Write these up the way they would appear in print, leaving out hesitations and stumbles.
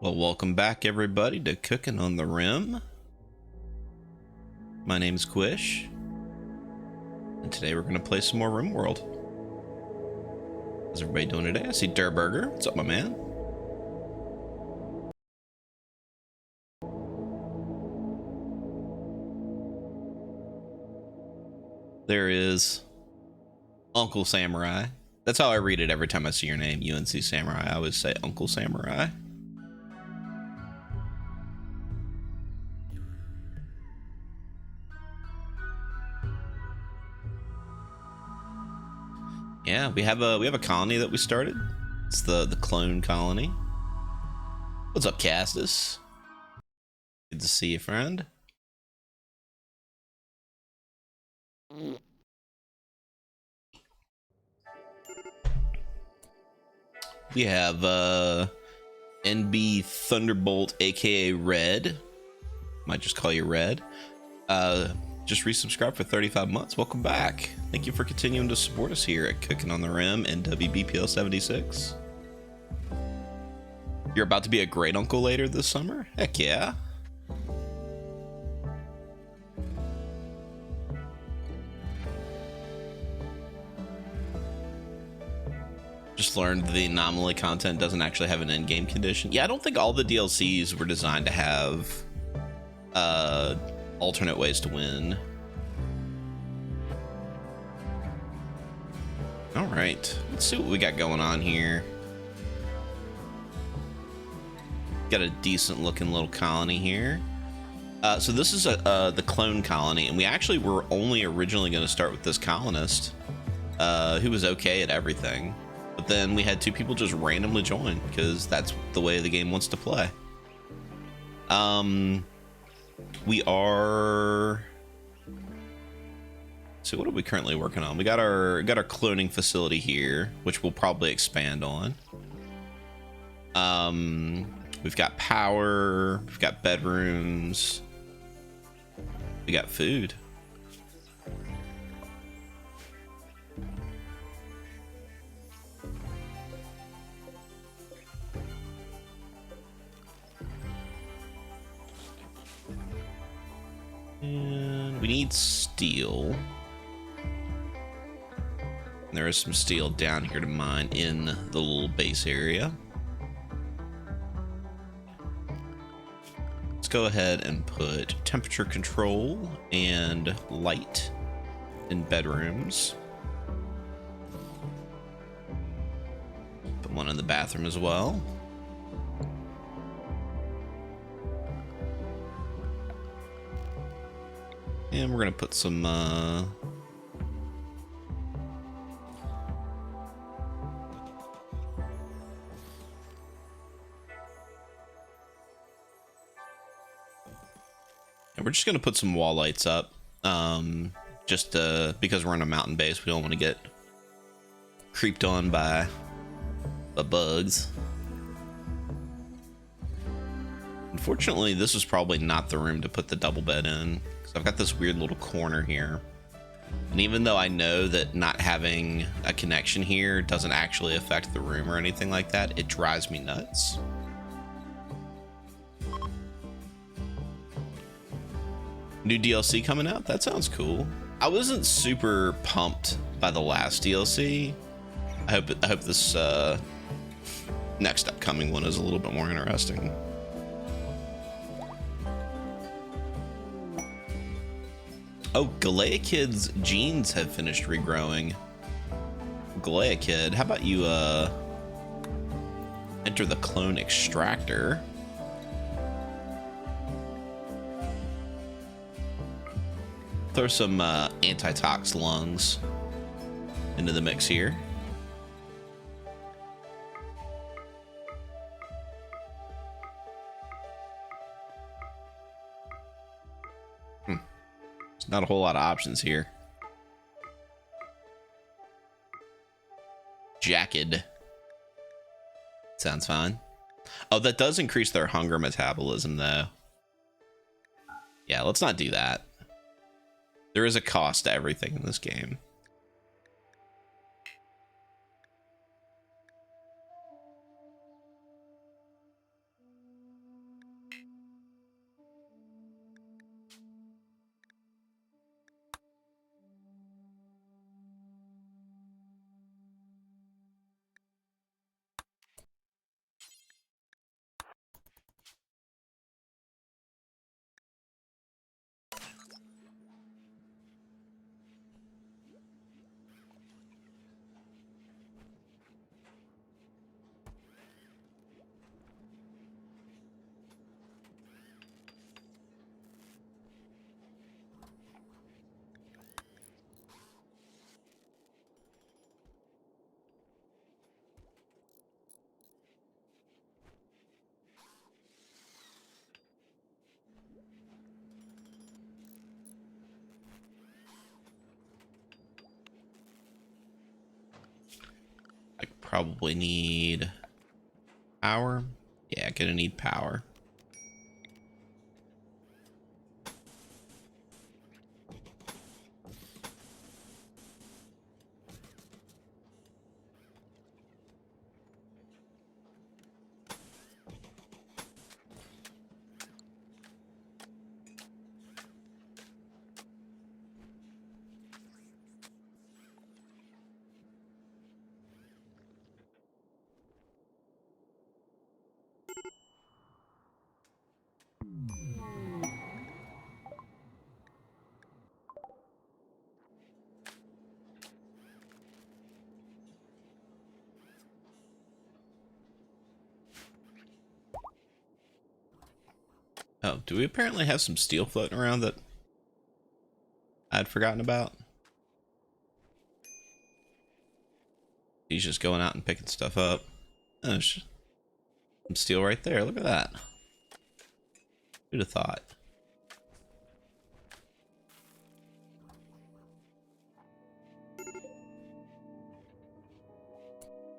Well, welcome back everybody to Cooking on the Rim. My name's Quish, and today we're going to play some more Rimworld. How's everybody doing today? I see Durburger. What's up, my man? There is Uncle Samurai. That's how I read it every time I see your name, UNC Samurai. I always say Uncle Samurai. Yeah, we have a colony that we started. It's the clone colony. What's up, Castus? Good to see you, friend. We have NB Thunderbolt, aka Red. Might just call you Red. Just resubscribed for 35 months. Welcome back. Thank you for continuing to support us here at Cooking on the Rim and WBPL 76. You're about to be a great uncle later this summer? Heck yeah. Just learned the anomaly content doesn't actually have an in-game condition. Yeah, I don't think all the DLCs were designed to have alternate ways to win. All right, let's see what we got going on here. Got a decent looking little colony here. So this is the clone colony, and we actually were only originally going to start with this colonist who was okay at everything. But then we had two people just randomly join because that's the way the game wants to play. We are. So what are we currently working on? We got our cloning facility here, which we'll probably expand on. We've got power. We've got bedrooms. We got food. And we need steel. There is some steel down here to mine in the little base area. Let's go ahead and put temperature control and light in bedrooms. Put one in the bathroom as well. And we're gonna put some and we're just gonna put some wall lights up, just because we're in a mountain base. We don't want to get creeped on by the bugs. Unfortunately, this is probably not the room to put the double bed in. I've got this weird little corner here, and even though I know that not having a connection here doesn't actually affect the room or anything like that, it drives me nuts. New DLC coming out? That sounds cool. I wasn't super pumped by the last DLC. I hope this next upcoming one is a little bit more interesting. Oh, Galea Kid's genes have finished regrowing. Galea Kid, how about you enter the clone extractor? Throw some antitox lungs into the mix here. Not a whole lot of options here. Jacket. Sounds fine. Oh, that does increase their hunger metabolism, though. Yeah, let's not do that. There is a cost to everything in this game. probably need power. Yeah, gonna need power. Oh, do we apparently have some steel floating around that I'd forgotten about? He's just going out and picking stuff up. Oh, there's some steel right there. Look at that. Who'd have thought?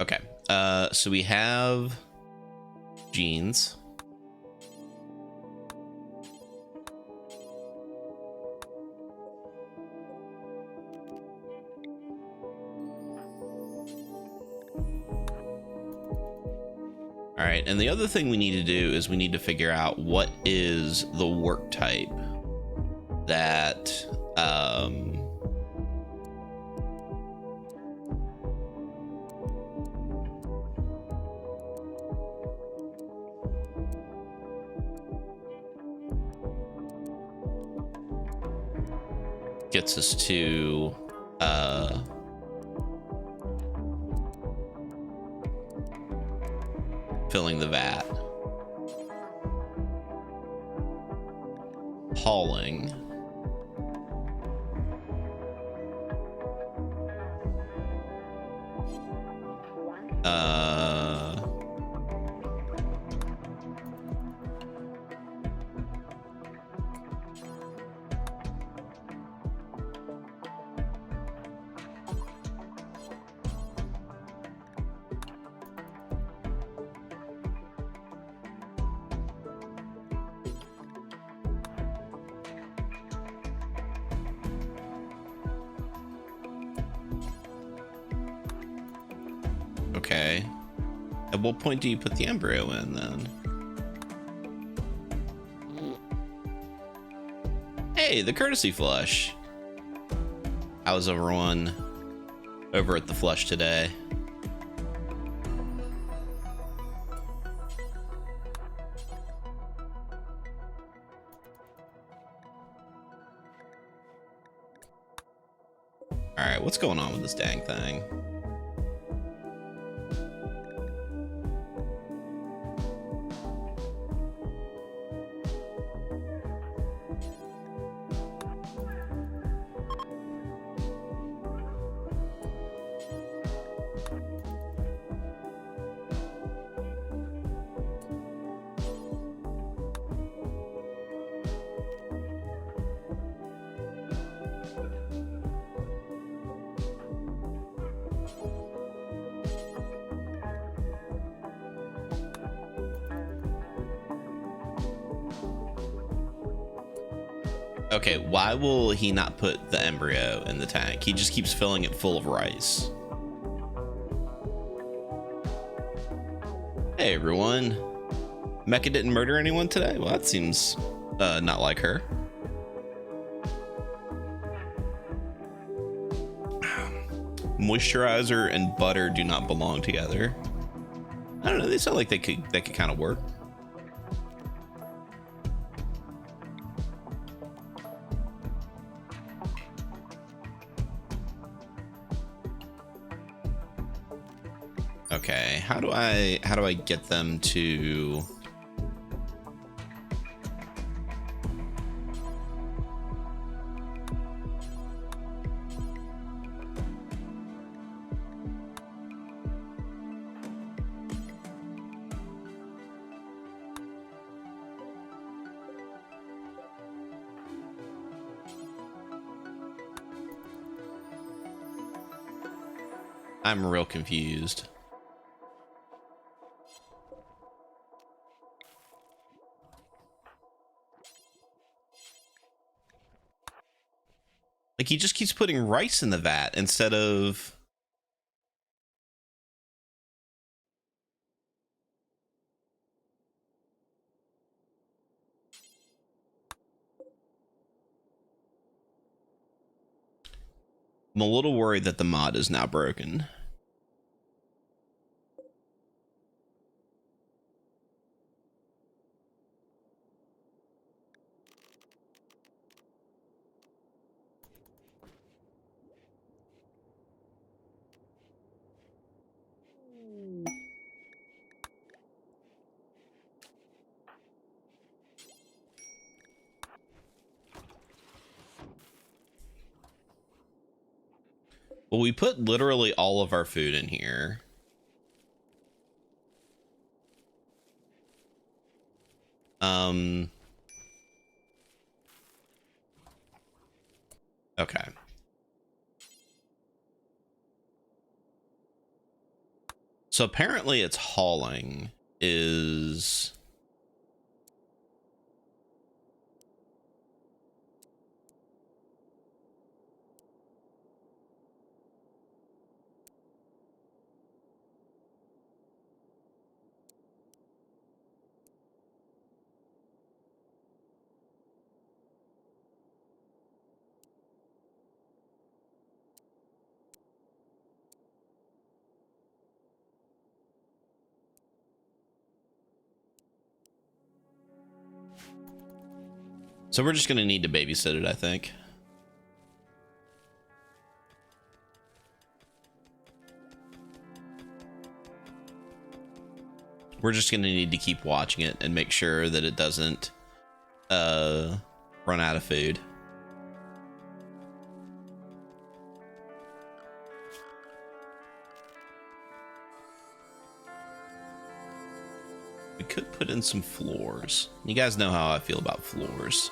Okay. So we have jeans. All right, and the other thing we need to do is we need to figure out what is the work type that gets us to filling the vat. Hauling. Okay. At what point do you put the embryo in then? Hey, the courtesy flush. I was over at the flush today. All right, what's going on with this dang thing? Okay, why will he not put the embryo in the tank? He just keeps filling it full of rice. Hey everyone. Mecha didn't murder anyone today? Well, that seems not like her. Moisturizer and butter do not belong together. I don't know, they sound like they could kind of work. Okay, how do I get them to I'm real confused. Like, he just keeps putting rice in the vat instead of... I'm a little worried that the mod is now broken. Well, we put literally all of our food in here. Okay. So apparently it's hauling is... So we're just going to need to babysit it, I think. We're just going to need to keep watching it and make sure that it doesn't run out of food. We could put in some floors. You guys know how I feel about floors.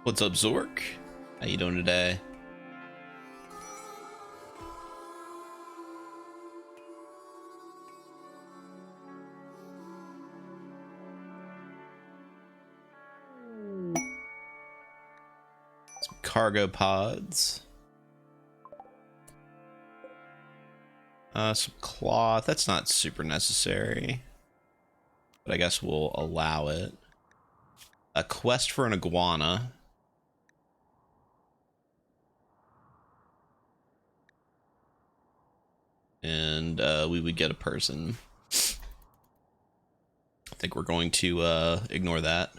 What's up, Zork? How you doing today? Some cargo pods. Some cloth. That's not super necessary, but I guess we'll allow it. A quest for an iguana. And we would get a person. I think we're going to ignore that.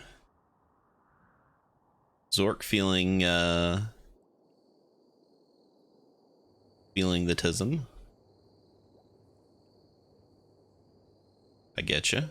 Zork feeling the tism. I get you.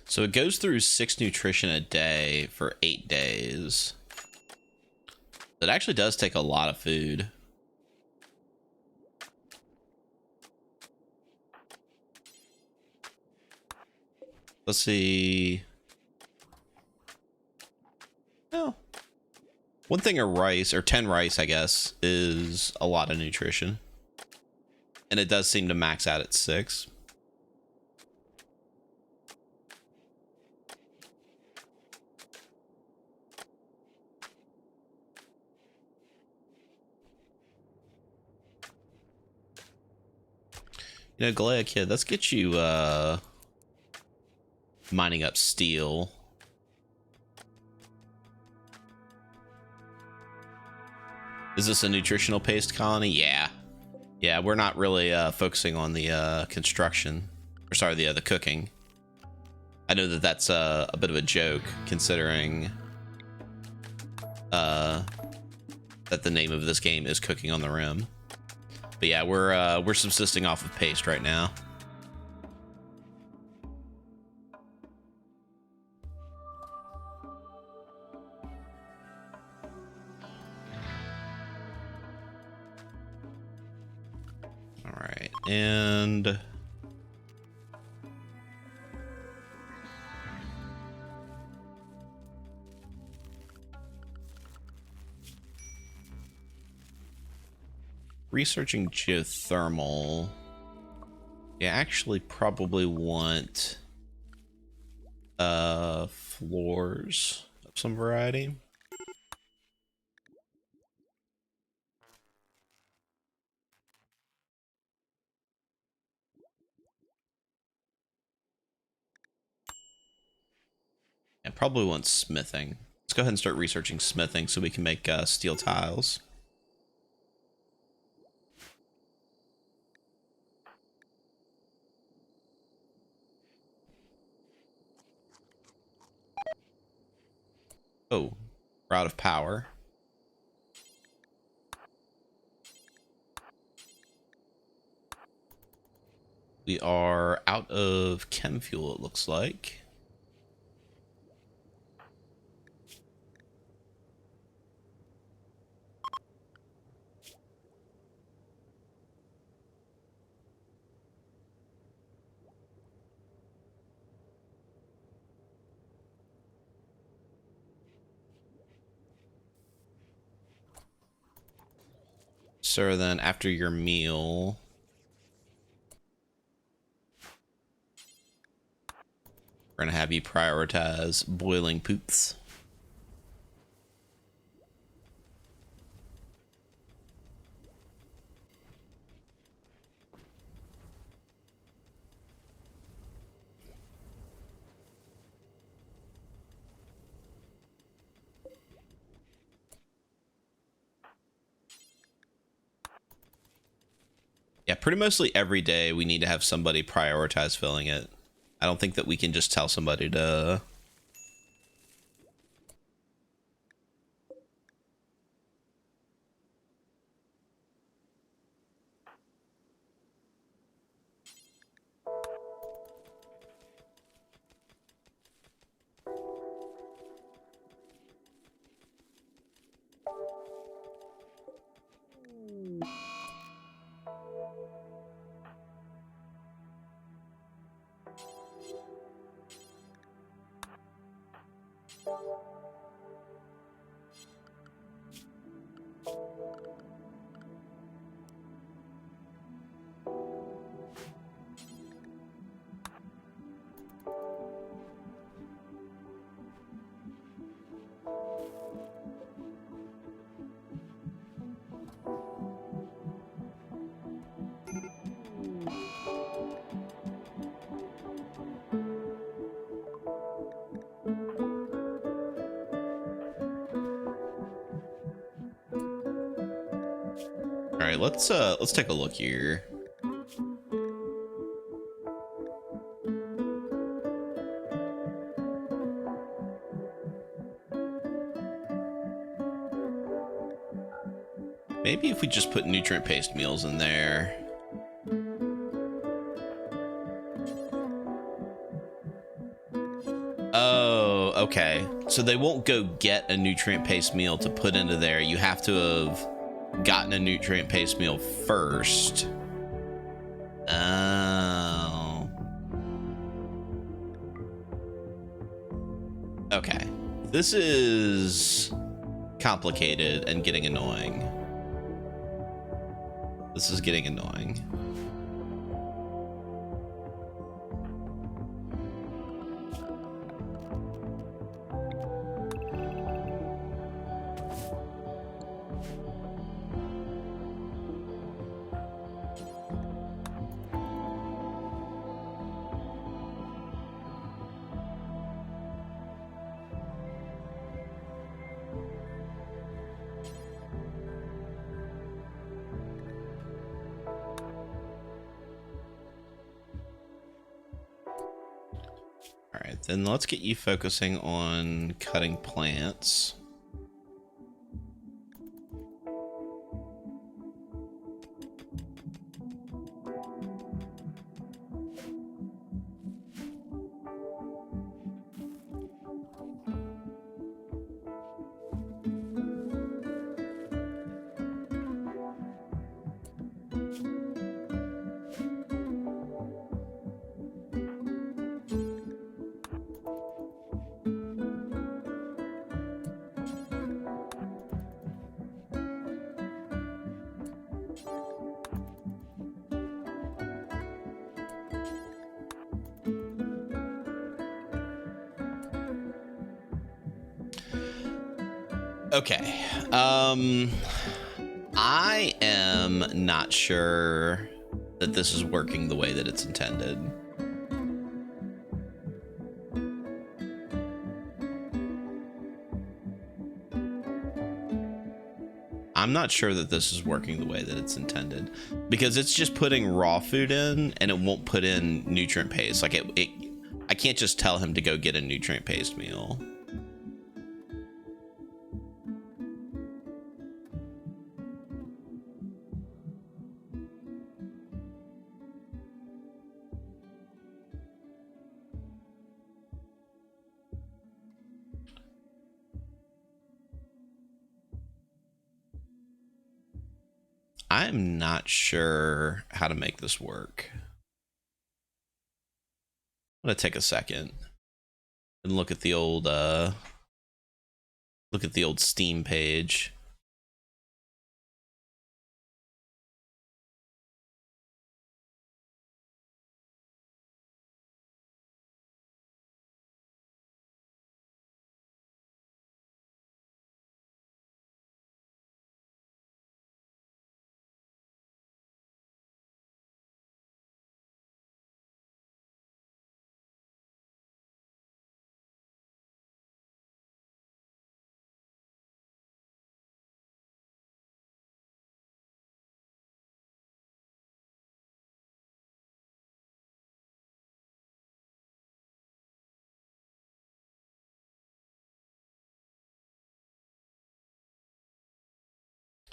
So it goes through 6 nutrition a day for 8 days. It actually does take a lot of food. Let's see. Oh. 1 thing of rice, or 10 rice, I guess, is a lot of nutrition. And it does seem to max out at 6. You know, Galea Kid, let's get you mining up steel. Is this a nutritional paste colony? Yeah. Yeah, we're not really focusing on the construction. Or sorry, the cooking. I know that that's a bit of a joke, considering that the name of this game is Cooking on the Rim. But yeah, we're subsisting off of paste right now. All right, and researching geothermal. Yeah, actually probably want floors of some variety. And probably want smithing. Let's go ahead and start researching smithing so we can make steel tiles. Oh, we're out of power. We are out of chem fuel, it looks like. So then after your meal, we're gonna have you prioritize boiling poops. Yeah, pretty mostly every day we need to have somebody prioritize filling it. I don't think that we can just tell somebody to... All right, let's take a look here. Maybe if we just put nutrient paste meals in there. Oh, okay. So they won't go get a nutrient paste meal to put into there. You have to have gotten a nutrient paste meal first. Oh. Okay. This is complicated and getting annoying. This is getting annoying. Alright, then let's get you focusing on cutting plants. Okay. I am not sure that this is working the way that it's intended. I'm not sure that this is working the way that it's intended, because it's just putting raw food in and it won't put in nutrient paste. Like I can't just tell him to go get a nutrient paste meal. I'm not sure how to make this work. I'm gonna take a second and look at the old Steam page.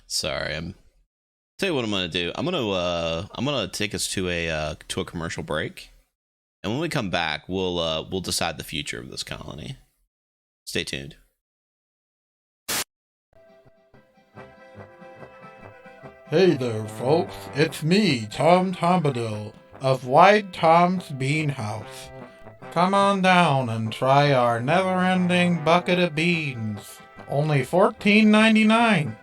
Sorry, tell you what I'm gonna do. I'm gonna take us to a commercial break, and when we come back, we'll decide the future of this colony. Stay tuned. Hey there, folks. It's me, Tom Tombadil, of Wide Tom's Bean House. Come on down and try our never-ending bucket of beans. Only $14.99.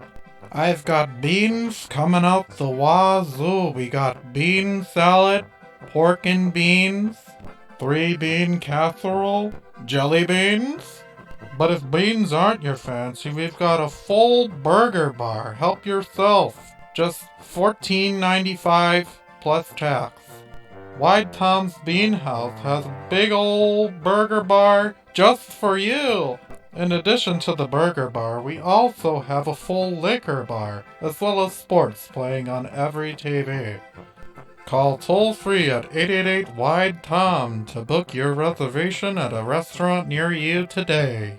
I've got beans coming out the wazoo. We got bean salad, pork and beans, 3-bean casserole, jelly beans. But if beans aren't your fancy, we've got a full burger bar. Help yourself. Just $14.95 plus tax. Wide Tom's Bean House has a big old burger bar just for you. In addition to the burger bar, we also have a full liquor bar, as well as sports playing on every TV. Call toll-free at 888-WIDE-TOM to book your reservation at a restaurant near you today.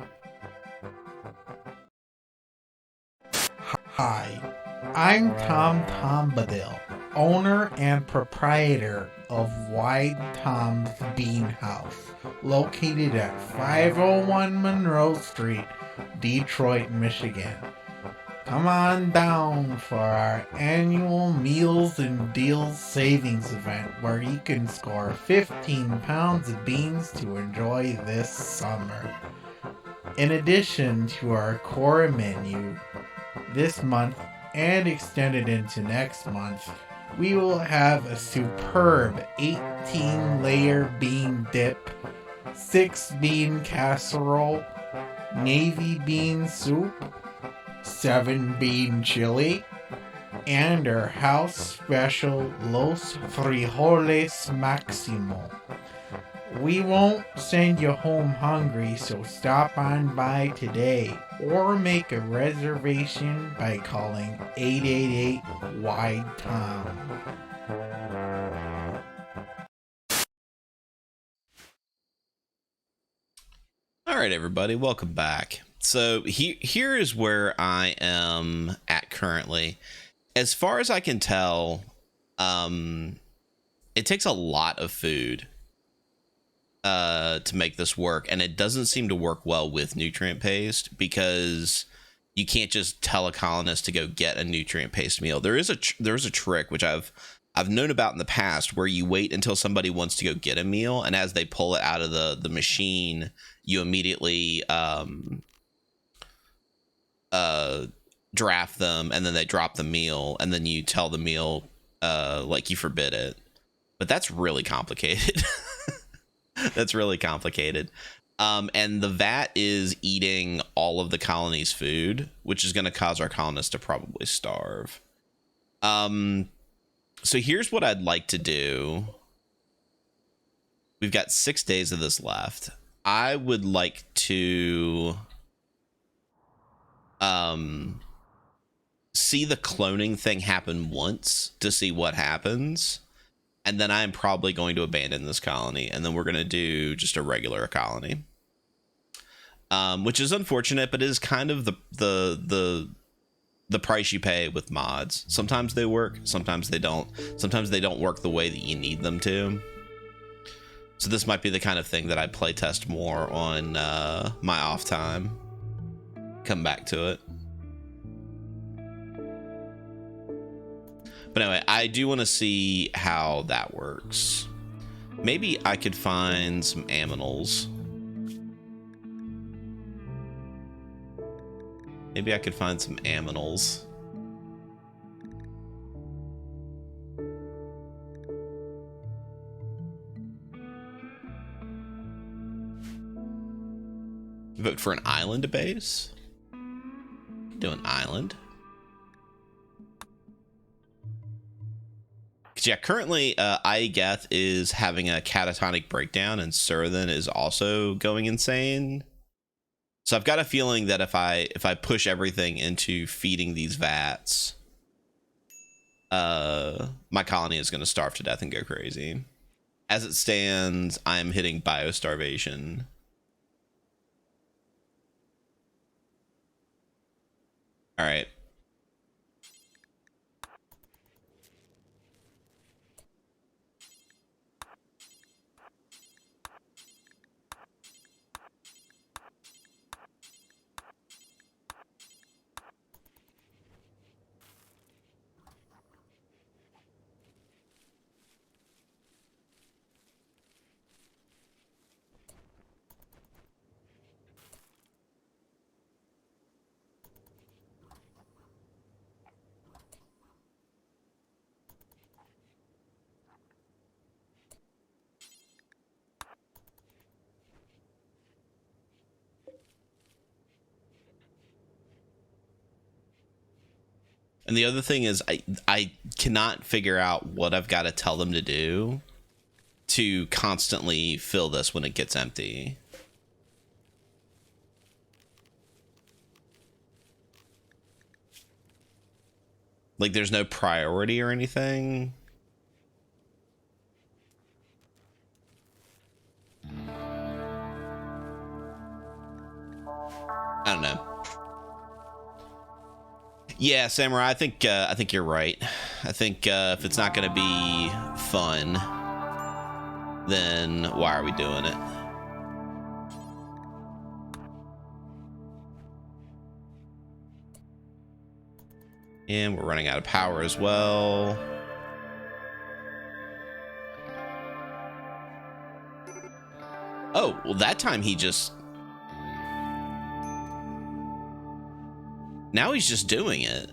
Hi, I'm Tom Tombadil, owner and proprietor of Wide Tom's Bean House, located at 501 Monroe Street, Detroit, Michigan. Come on down for our annual Meals and Deals Savings event, where you can score 15 pounds of beans to enjoy this summer. In addition to our core menu, this month and extended into next month, we will have a superb 18-layer bean dip, 6-bean casserole, navy bean soup, 7-bean chili, and our house special Los Frijoles Maximo. We won't send you home hungry, so stop on by today or make a reservation by calling 888-WIDE-TOM. All right, everybody, welcome back. So here is where I am at currently. As far as I can tell, it takes a lot of food to make this work, and it doesn't seem to work well with nutrient paste because you can't just tell a colonist to go get a nutrient paste meal. There is a trick which I've known about in the past where you wait until somebody wants to go get a meal, and as they pull it out of the machine, you immediately draft them, and then they drop the meal, and then you tell the meal like you forbid it. But that's really complicated. That's really complicated. And the vat is eating all of the colony's food, which is going to cause our colonists to probably starve. So here's what I'd like to do. We've got 6 days of this left. I would like to see the cloning thing happen once to see what happens. And then I'm probably going to abandon this colony, and then we're going to do just a regular colony. Which is unfortunate, but it is kind of the price you pay with mods. Sometimes they work, sometimes they don't. Sometimes they don't work the way that you need them to. So this might be the kind of thing that I play test more on my off time. Come back to it. But anyway, I do want to see how that works. Maybe I could find some aminals. Maybe I could find some aminals. Vote for an island base? Do an island. Yeah, currently Aegeth is having a catatonic breakdown, and Surthan is also going insane. So I've got a feeling that if I push everything into feeding these vats, my colony is going to starve to death and go crazy. As it stands, I'm hitting biostarvation. All right. And the other thing is I cannot figure out what I've got to tell them to do to constantly fill this when it gets empty. Like there's no priority or anything. I don't know. Yeah, Samurai, I think you're right. I think if it's not going to be fun, then why are we doing it? And we're running out of power as well. Oh, well, that time he just... Now he's just doing it.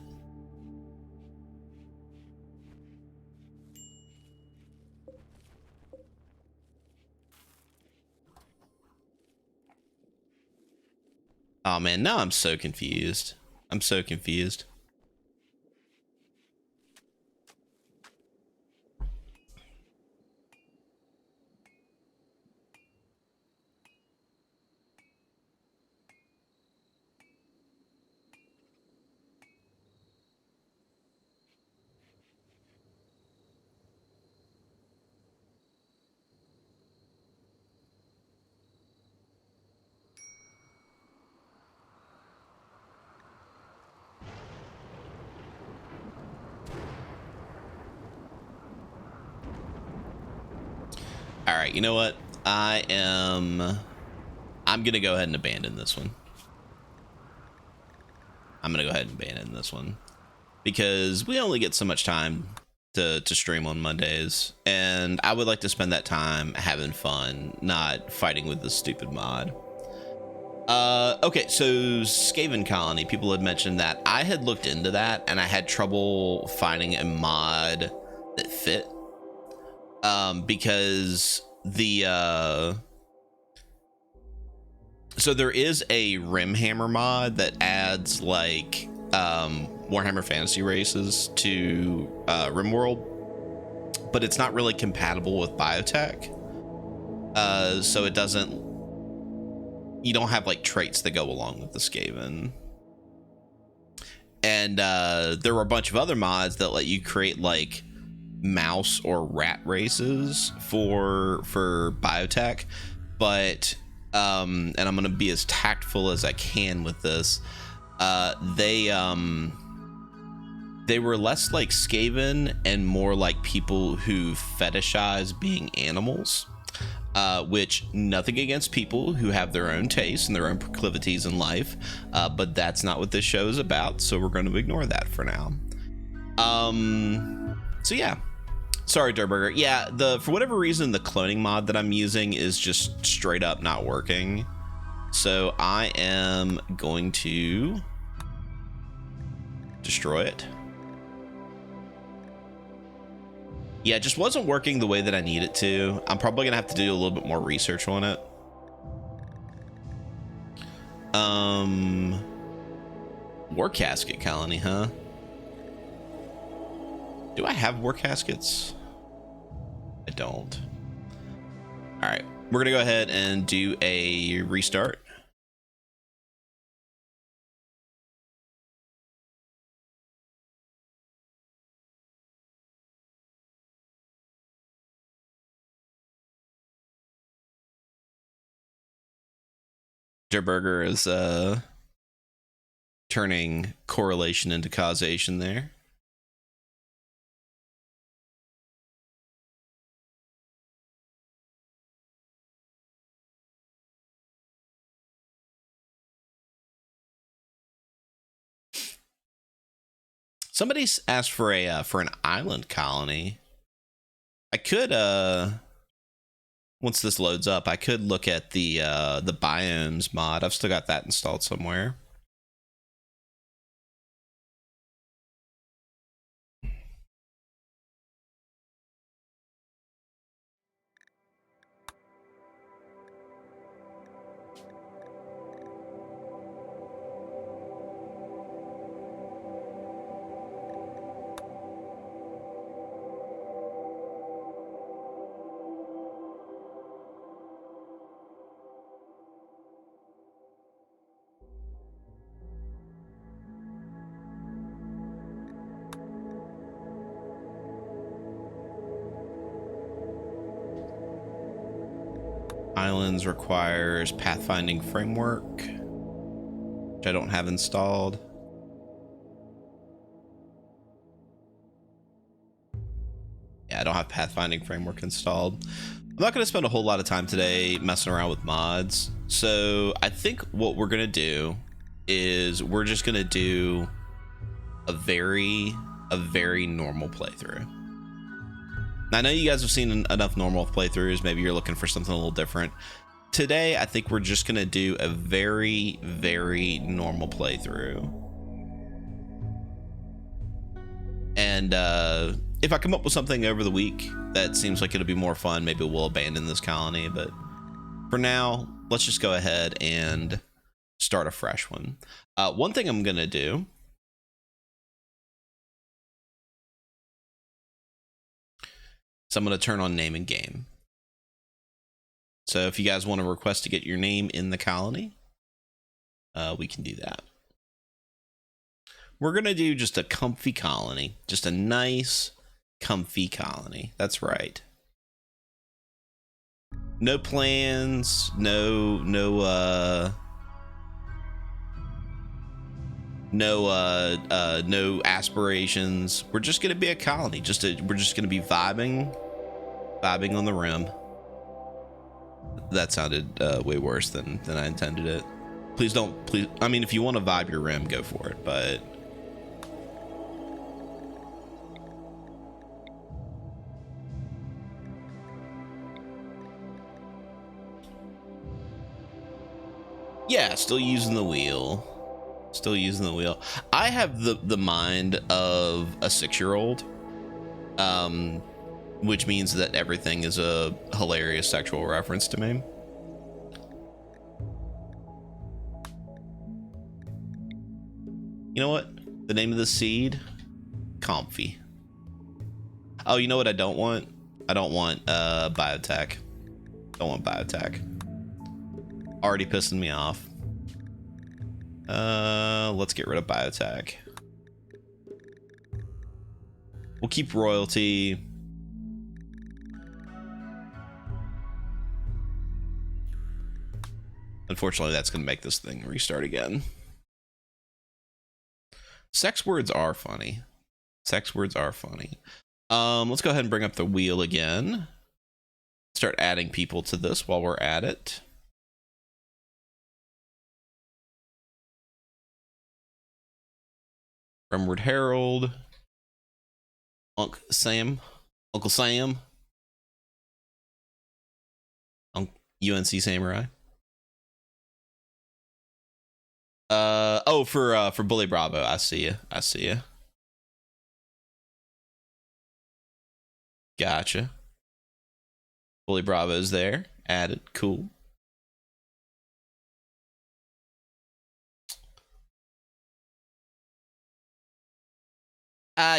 Oh, man, now I'm so confused. I'm so confused. right, you know what? I'm gonna go ahead and abandon this one. Because we only get so much time to stream on Mondays, and I would like to spend that time having fun, not fighting with this stupid mod. Okay, so Skaven Colony, people had mentioned that. I had looked into that, and I had trouble finding a mod that fit. Because the so there is a Rimhammer mod that adds like Warhammer Fantasy races to Rimworld, but it's not really compatible with biotech. So it doesn't, you don't have like traits that go along with the Skaven. And there were a bunch of other mods that let you create like mouse or rat races for biotech, but and I'm gonna be as tactful as I can with this. They were less like Skaven and more like people who fetishize being animals, which, nothing against people who have their own tastes and their own proclivities in life, but that's not what this show is about, so we're going to ignore that for now. So yeah, sorry Durburger. Yeah, for whatever reason the cloning mod that I'm using is just straight up not working, so I am going to destroy it. Yeah, it just wasn't working the way that I need it to. I'm probably gonna have to do a little bit more research on it. War casket colony, huh? Do I have war caskets? I don't. All right, we're gonna go ahead and do a restart. Durburger is turning correlation into causation there. Somebody asked for an island colony. I could once this loads up, I could look at the biomes mod. I've still got that installed somewhere. Islands requires pathfinding framework, which I don't have installed. Yeah, I don't have pathfinding framework installed. I'm not going to spend a whole lot of time today messing around with mods. So I think what we're going to do is we're just going to do a very normal playthrough. I know you guys have seen enough normal playthroughs. Maybe you're looking for something a little different. Today, I think we're just going to do a very normal playthrough. And if I come up with something over the week that seems like it'll be more fun, maybe we'll abandon this colony. But for now, let's just go ahead and start a fresh one. One thing I'm going to do so I'm going to turn on name and game. So if you guys want to request to get your name in the colony, we can do that. We're going to do just a comfy colony, just a nice, comfy colony. That's right. No plans, no aspirations. We're just going to be a colony. We're just going to be vibing on the rim. That sounded way worse than I intended it. Please don't, please. I mean, if you want to vibe your rim, go for it, but. Yeah, still using the wheel. Still using the wheel. I have the mind of a 6-year-old. Which means that everything is a hilarious sexual reference to me. You know what? The name of the seed? Comfy. Oh, you know what I don't want? I don't want biotech. Don't want biotech. Already pissing me off. Let's get rid of biotech. We'll keep royalty. Unfortunately, that's going to make this thing restart again. Sex words are funny. Sex words are funny. Let's go ahead and bring up the wheel again. Start adding people to this while we're at it. Rimworld Herald. Uncle Sam. UNC Samurai. Oh, for Bully Bravo. I see you. Gotcha. Bully Bravo's there. Added. Cool.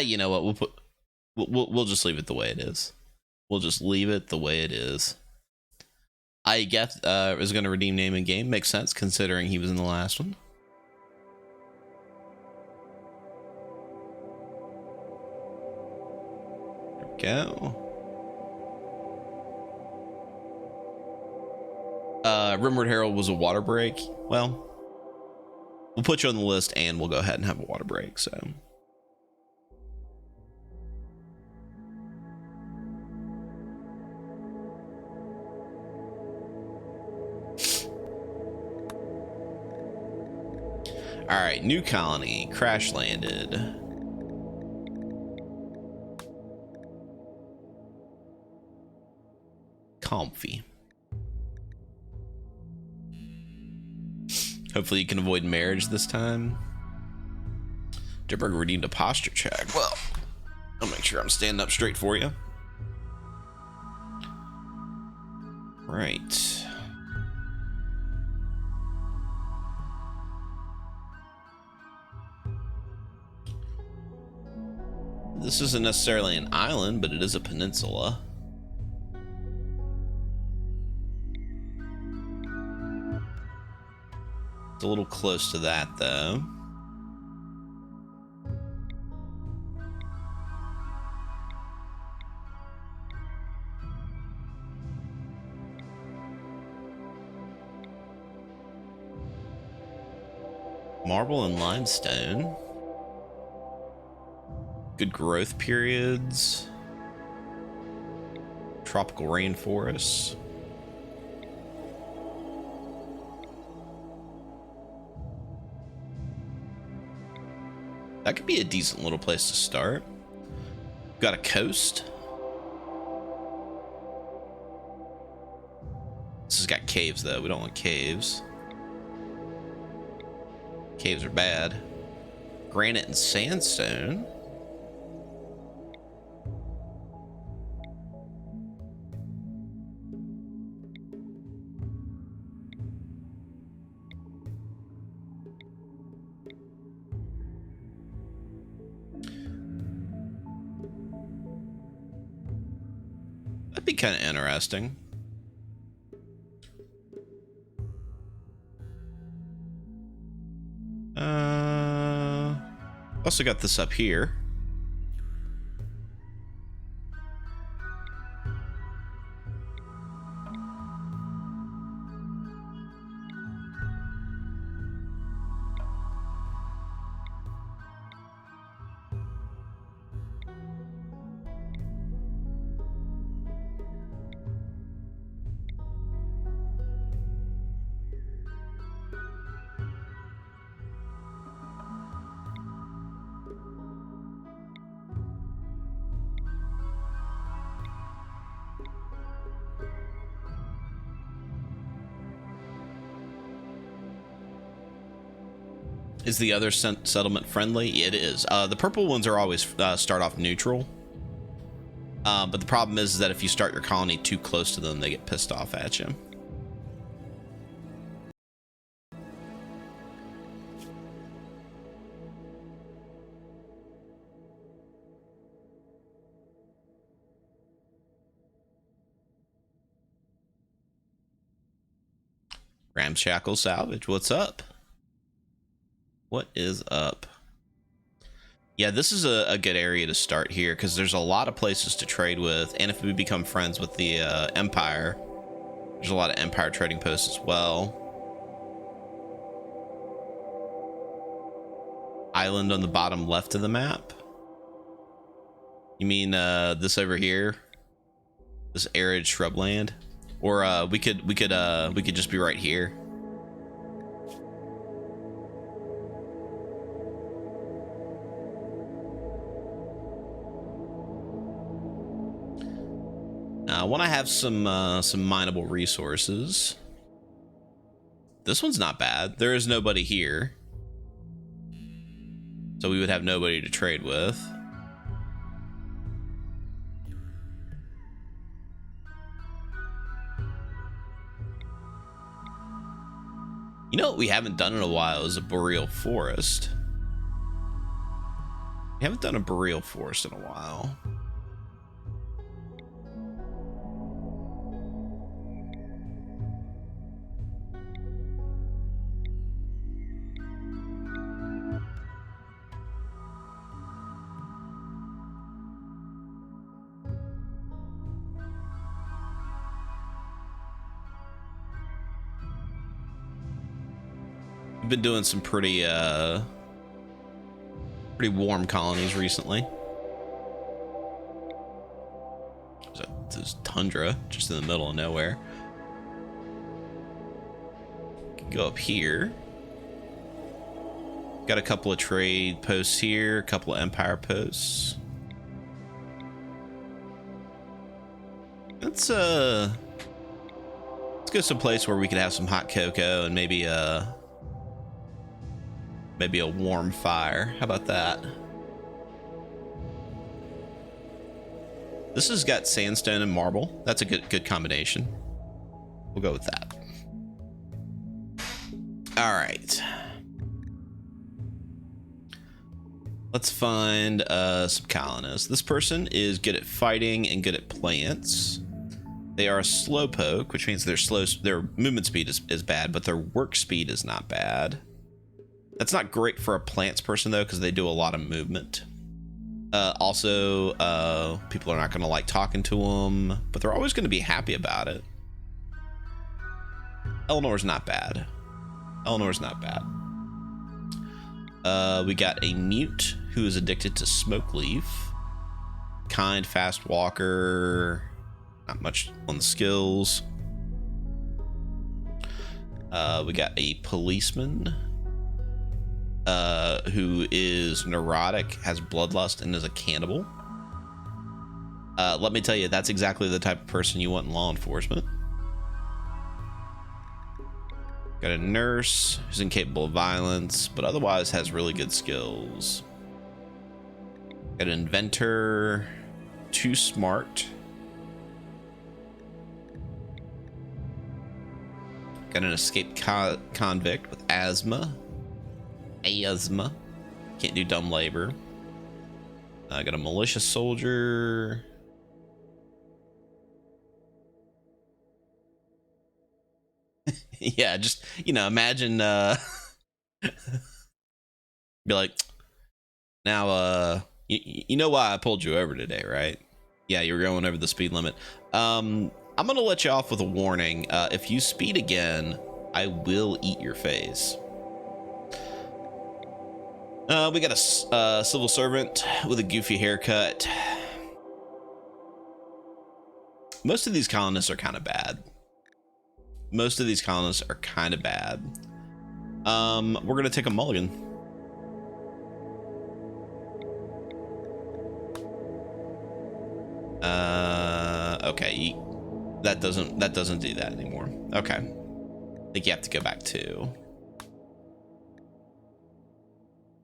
You know what? We'll just leave it the way it is. We'll just leave it the way it is. I guess is going to redeem name in game. Makes sense considering he was in the last one. There we go. Rimworld Herald was a water break. Well, we'll put you on the list and we'll go ahead and have a water break. So. All right, new colony crash landed. Comfy. Hopefully you can avoid marriage this time. Dipberg redeemed a posture check. Well, I'll make sure I'm standing up straight for you. Right. This isn't necessarily an island, but it is a peninsula. It's a little close to that, though. Marble and limestone. Good growth periods. Tropical rainforests. That could be a decent little place to start. Got a coast. This has got caves, though. We don't want caves. Caves are bad. Granite and sandstone. That'd be kind of interesting. Also got this up here. Is the other settlement friendly? It is. The purple ones are always start off neutral. But the problem is that if you start your colony too close to them, they get pissed off at you. Ramshackle Salvage, what's up? What is up? Yeah, this is a good area to start here because there's a lot of places to trade with, and if we become friends with the Empire, there's a lot of Empire trading posts as well. Island on the bottom left of the map? You mean this over here? This arid shrubland? Or we could just be right here. I want to have some mineable resources. This one's not bad. There is nobody here, so we would have nobody to trade with. You know what we haven't done in a while is a boreal forest. We haven't done a boreal forest in a while. Been doing some pretty warm colonies recently. There's tundra just in the middle of nowhere. Go up here. Got a couple of trade posts here, a couple of empire posts. Let's go someplace where we could have some hot cocoa and maybe a warm fire. How about that? This has got sandstone and marble. That's a good combination. We'll go with that. All right. Let's find some colonists. This person is good at fighting and good at plants. They are a slowpoke, which means their movement speed is bad, but their work speed is not bad. That's not great for a plants person, though, because they do a lot of movement. Also, people are not going to like talking to them, but they're always going to be happy about it. Eleanor's not bad. Eleanor's not bad. We got a mute who is addicted to smoke leaf. Kind, fast walker. Not much on the skills. We got a policeman. Who is neurotic, has bloodlust, and is a cannibal. Let me tell you, that's exactly the type of person you want in law enforcement. Got a nurse who's incapable of violence, but otherwise has really good skills. Got an inventor, too smart. Got an escaped convict with asthma. Can't do dumb labor. I got a militia soldier. Yeah, just, imagine be like, now you know why I pulled you over today, right? Yeah, you were going over the speed limit. I'm gonna let you off with a warning. If you speed again, I will eat your face. We got a civil servant with a goofy haircut. Most of these colonists are kind of bad. We're gonna take a mulligan. Okay, that doesn't do that anymore. Okay, I think you have to go back to.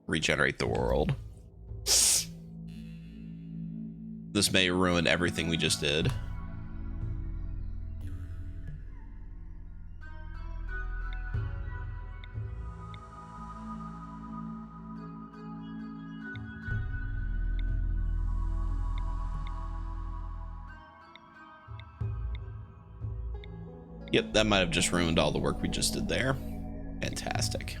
regenerate the world. This may ruin everything we just did. Yep, that might have just ruined all the work we just did there. Fantastic.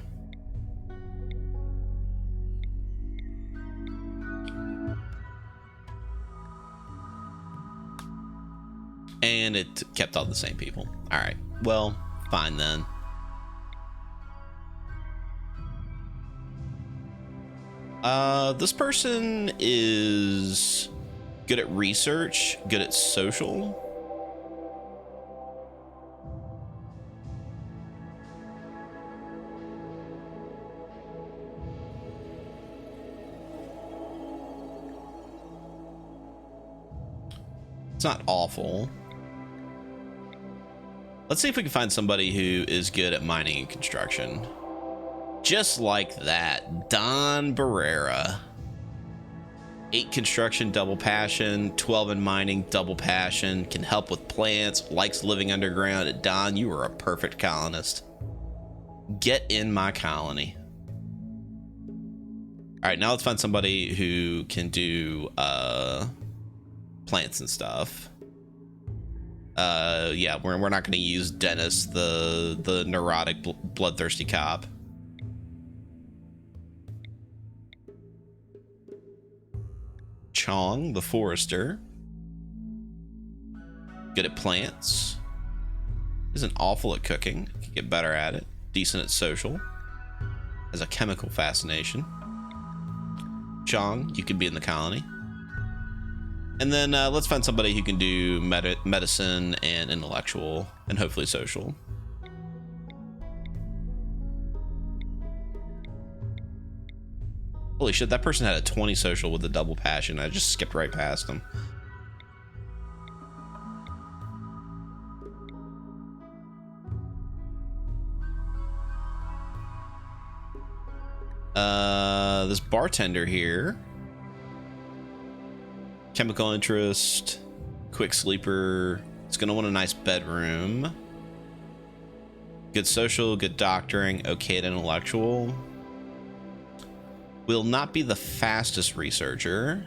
And it kept all the same people. All right, well, fine then. This person is good at research, good at social. It's not awful. Let's see if we can find somebody who is good at mining and construction. Just like that, Don Barrera. 8 construction, double passion. 12 in mining, double passion. Can help with plants, likes living underground. Don, you are a perfect colonist. Get in my colony. All right, now let's find somebody who can do plants and stuff. Yeah, we're not going to use Dennis, the neurotic, bloodthirsty cop. Chong, the forester. Good at plants. Isn't awful at cooking. Can get better at it. Decent at social. Has a chemical fascination. Chong, you could be in the colony. And then let's find somebody who can do medicine and intellectual and hopefully social. Holy shit, that person had a 20 social with a double passion. I just skipped right past them. This bartender here. Chemical interest, quick sleeper. It's gonna want a nice bedroom. Good social, good doctoring, okay at intellectual. Will not be the fastest researcher.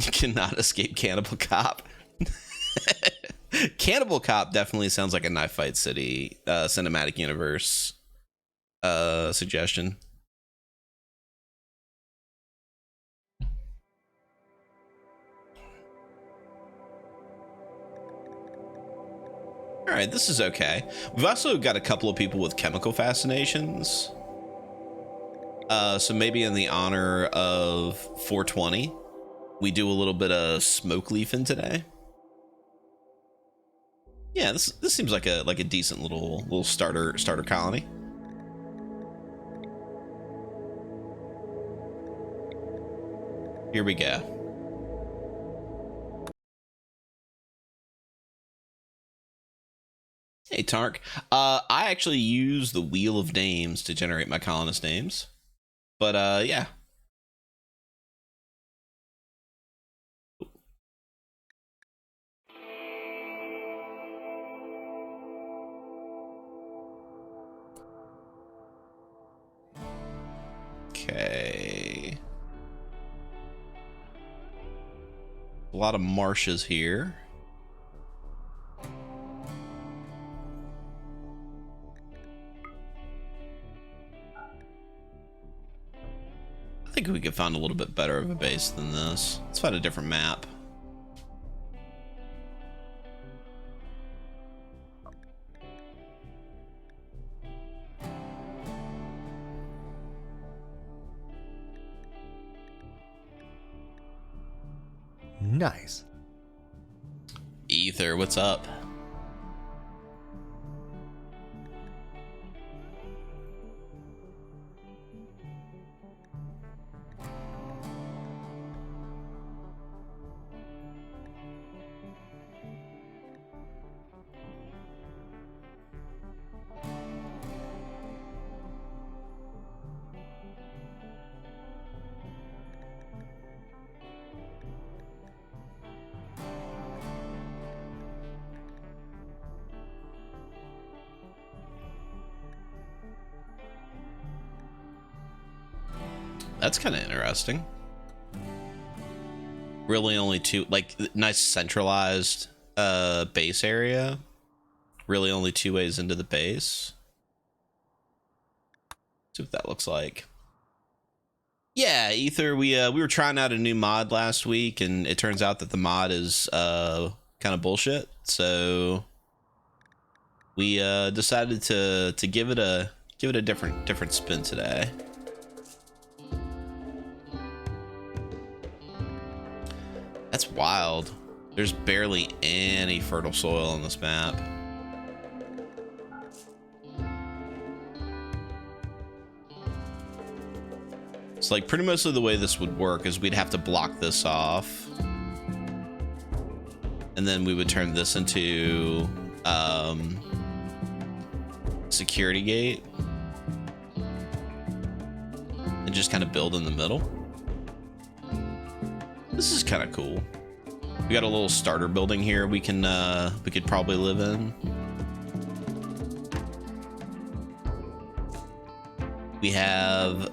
Cannot escape Cannibal Cop. Cannibal Cop definitely sounds like a Knife Fight City cinematic universe suggestion. All right, this is okay. We've also got a couple of people with chemical fascinations. So maybe in the honor of 420, we do a little bit of smoke leafing today. Yeah, this seems like a decent little starter colony. Here we go. Hey, Tark. I actually use the Wheel of Names to generate my colonist names. But, yeah. Okay. A lot of marshes here. I think we could find a little bit better of a base than this. Let's find a different map. Nice. Ether, what's up? That's kind of interesting. Really only two, like, nice centralized base area. Really only two ways into the base. See what that looks like. Yeah, Ether, we were trying out a new mod last week, and it turns out that the mod is kind of bullshit. So we decided to give it a different spin today. That's wild. There's barely any fertile soil on this map. So like pretty much the way this would work is we'd have to block this off. And then we would turn this into security gate. And just kind of build in the middle. This is kind of cool. We got a little starter building here we could probably live in. We have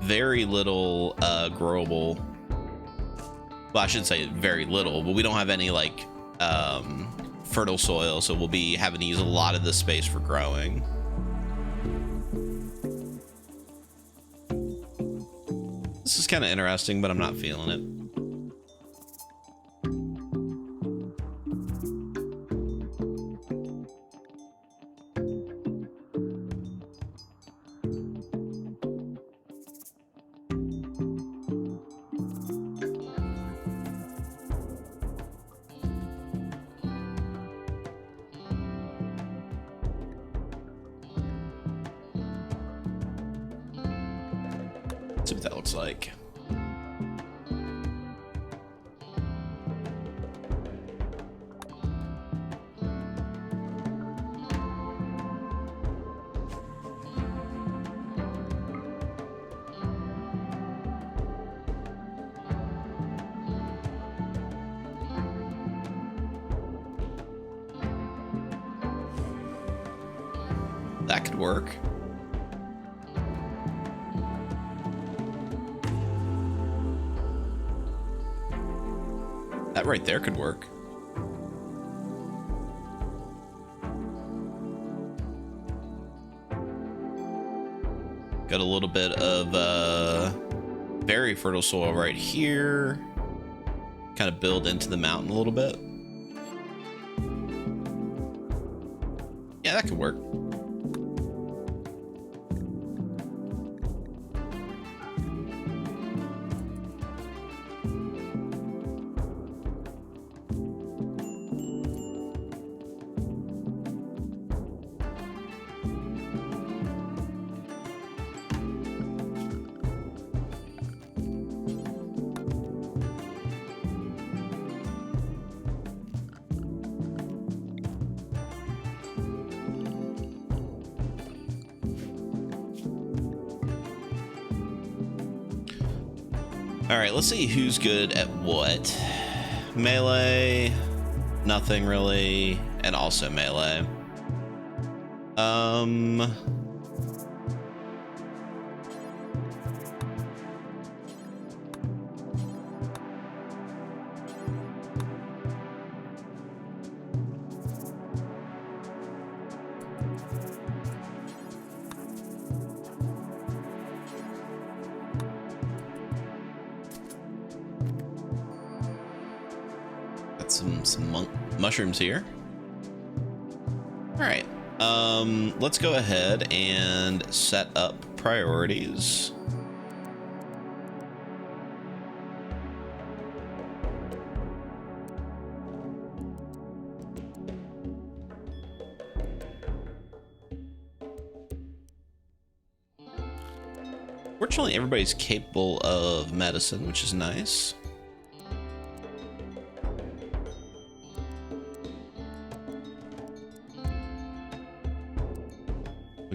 very little growable. Well, I should say very little, but we don't have any like fertile soil, so we'll be having to use a lot of this space for growing. This is kind of interesting, but I'm not feeling it. See what that looks like. That could work. That right there could work. Got a little bit of very fertile soil right here. Kind of build into the mountain a little bit. Yeah, that could work. All right, let's see who's good at what. Melee, nothing really, and also melee. Some mushrooms here. All right, let's go ahead and set up priorities. Fortunately, everybody's capable of medicine, which is nice.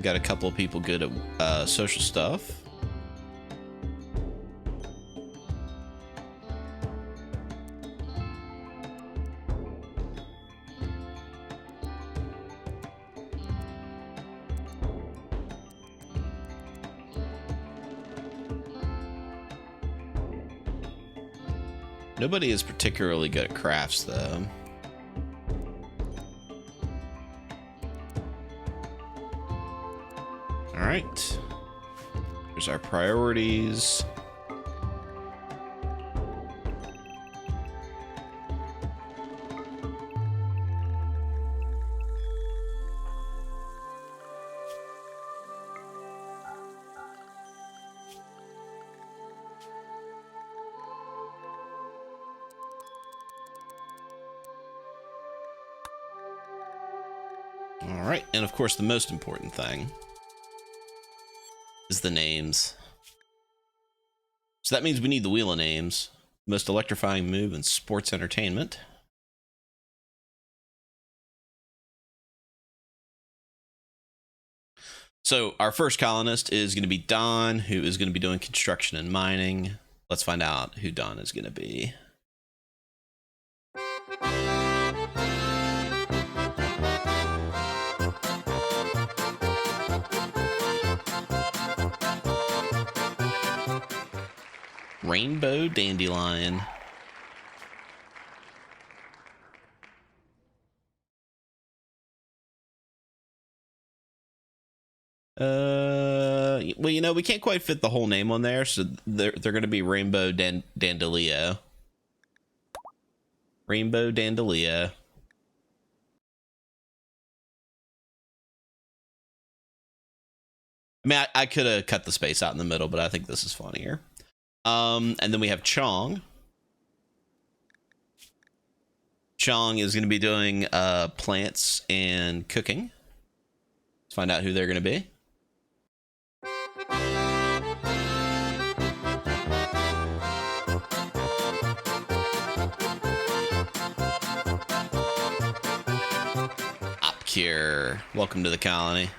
Got a couple of people good at social stuff. Nobody is particularly good at crafts, though. All right. Here's our priorities. All right, and of course the most important thing is the names. So that means we need the wheel of names. Most electrifying move in sports entertainment. So our first colonist is going to be Don, who is going to be doing construction and mining. Let's find out who Don is going to be. Rainbow Dandelion. Well, you know, we can't quite fit the whole name on there, so they're going to be Rainbow Dandelio. Rainbow Dandelio. I mean, I could have cut the space out in the middle, but I think this is funnier. And then we have Chong. Chong is going to be doing plants and cooking. Let's find out who they're going to be. Opcure, welcome to the colony.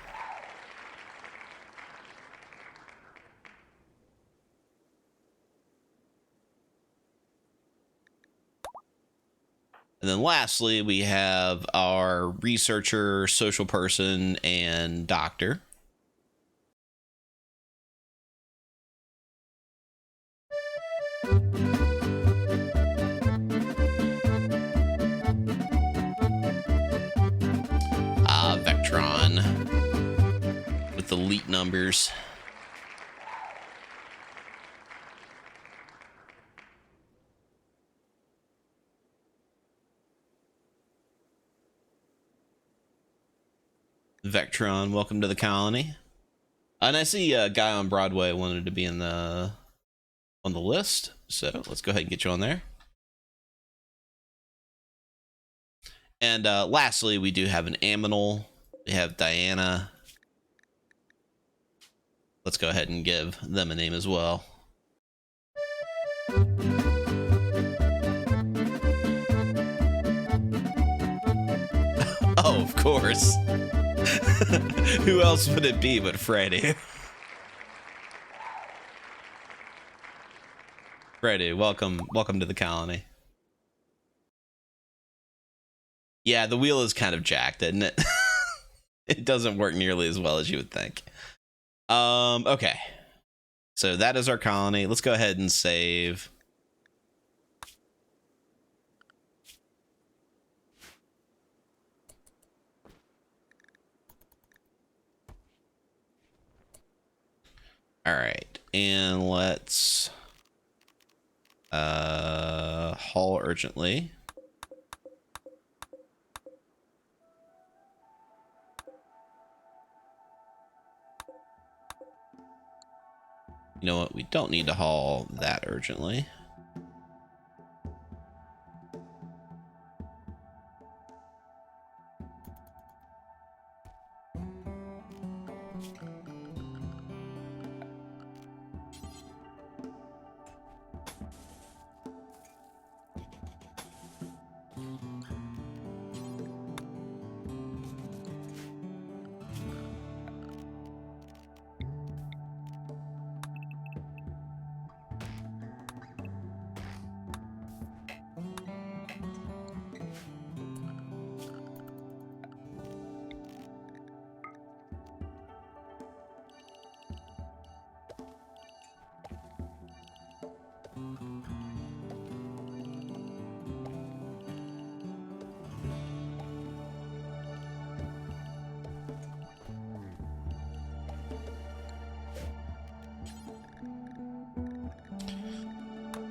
And then lastly, we have our researcher, social person, and doctor. Vectron with elite numbers. Vectron, welcome to the colony. And I see a guy on Broadway wanted to be on the list, so let's go ahead and get you on there. And lastly, we do have an Aminal. We have Diana. Let's go ahead and give them a name as well. Oh, of course. Who else would it be but Freddy? Freddy, welcome to the colony. Yeah, the wheel is kind of jacked, isn't it? It doesn't work nearly as well as you would think. Okay. So that is our colony. Let's go ahead and save. All right, and let's haul urgently. You know what? We don't need to haul that urgently.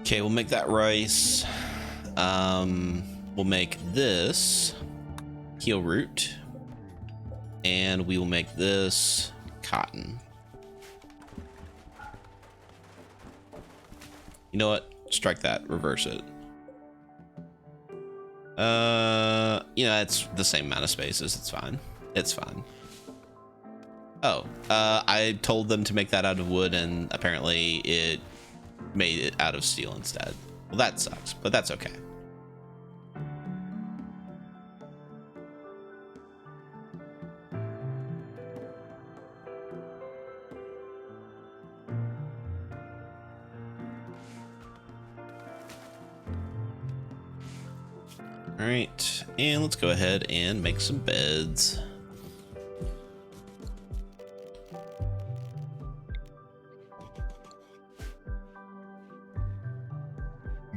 Okay, we'll make that rice. We'll make this heel root, and we will make this cotton. You know what? Strike that. Reverse it. You know, it's the same amount of spaces. It's fine. It's fine. Oh, I told them to make that out of wood, and apparently it made it out of steel instead. Well, that sucks, but that's okay. All right, and let's go ahead and make some beds.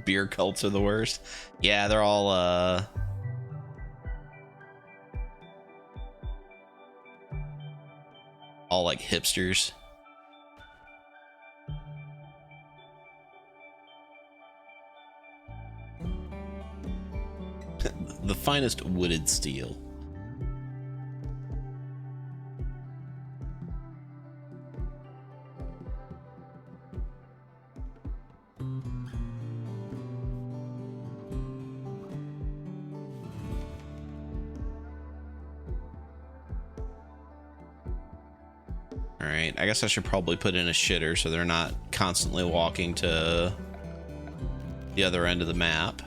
Beer cults are the worst. Yeah, they're all like hipsters. The finest wooded steel. All right, I guess I should probably put in a shitter so they're not constantly walking to the other end of the map.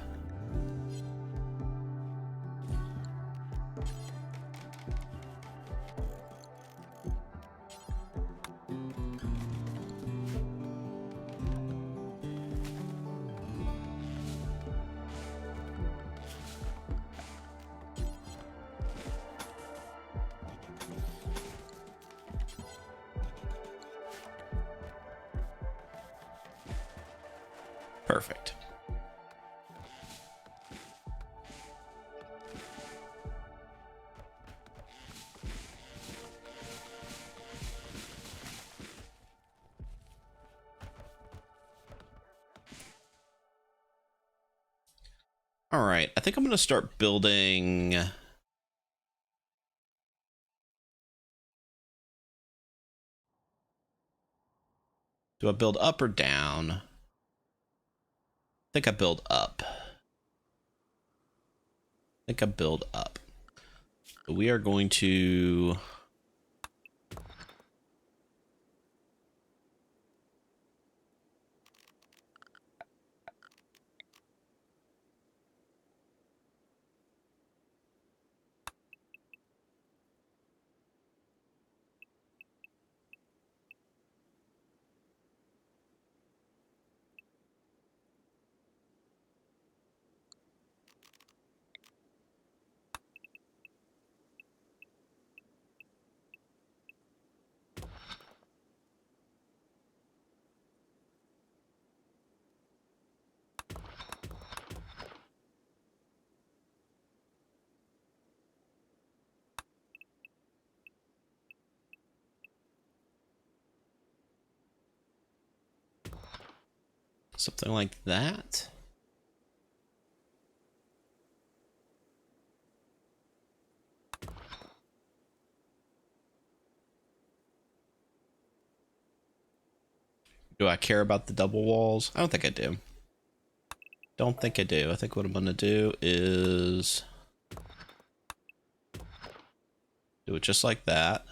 Perfect. All right, I think I'm going to start building. Do I build up or down? I think I build up. But we are going to something like that. Do I care about the double walls? I don't think I do. I think what I'm going to do is do it just like that.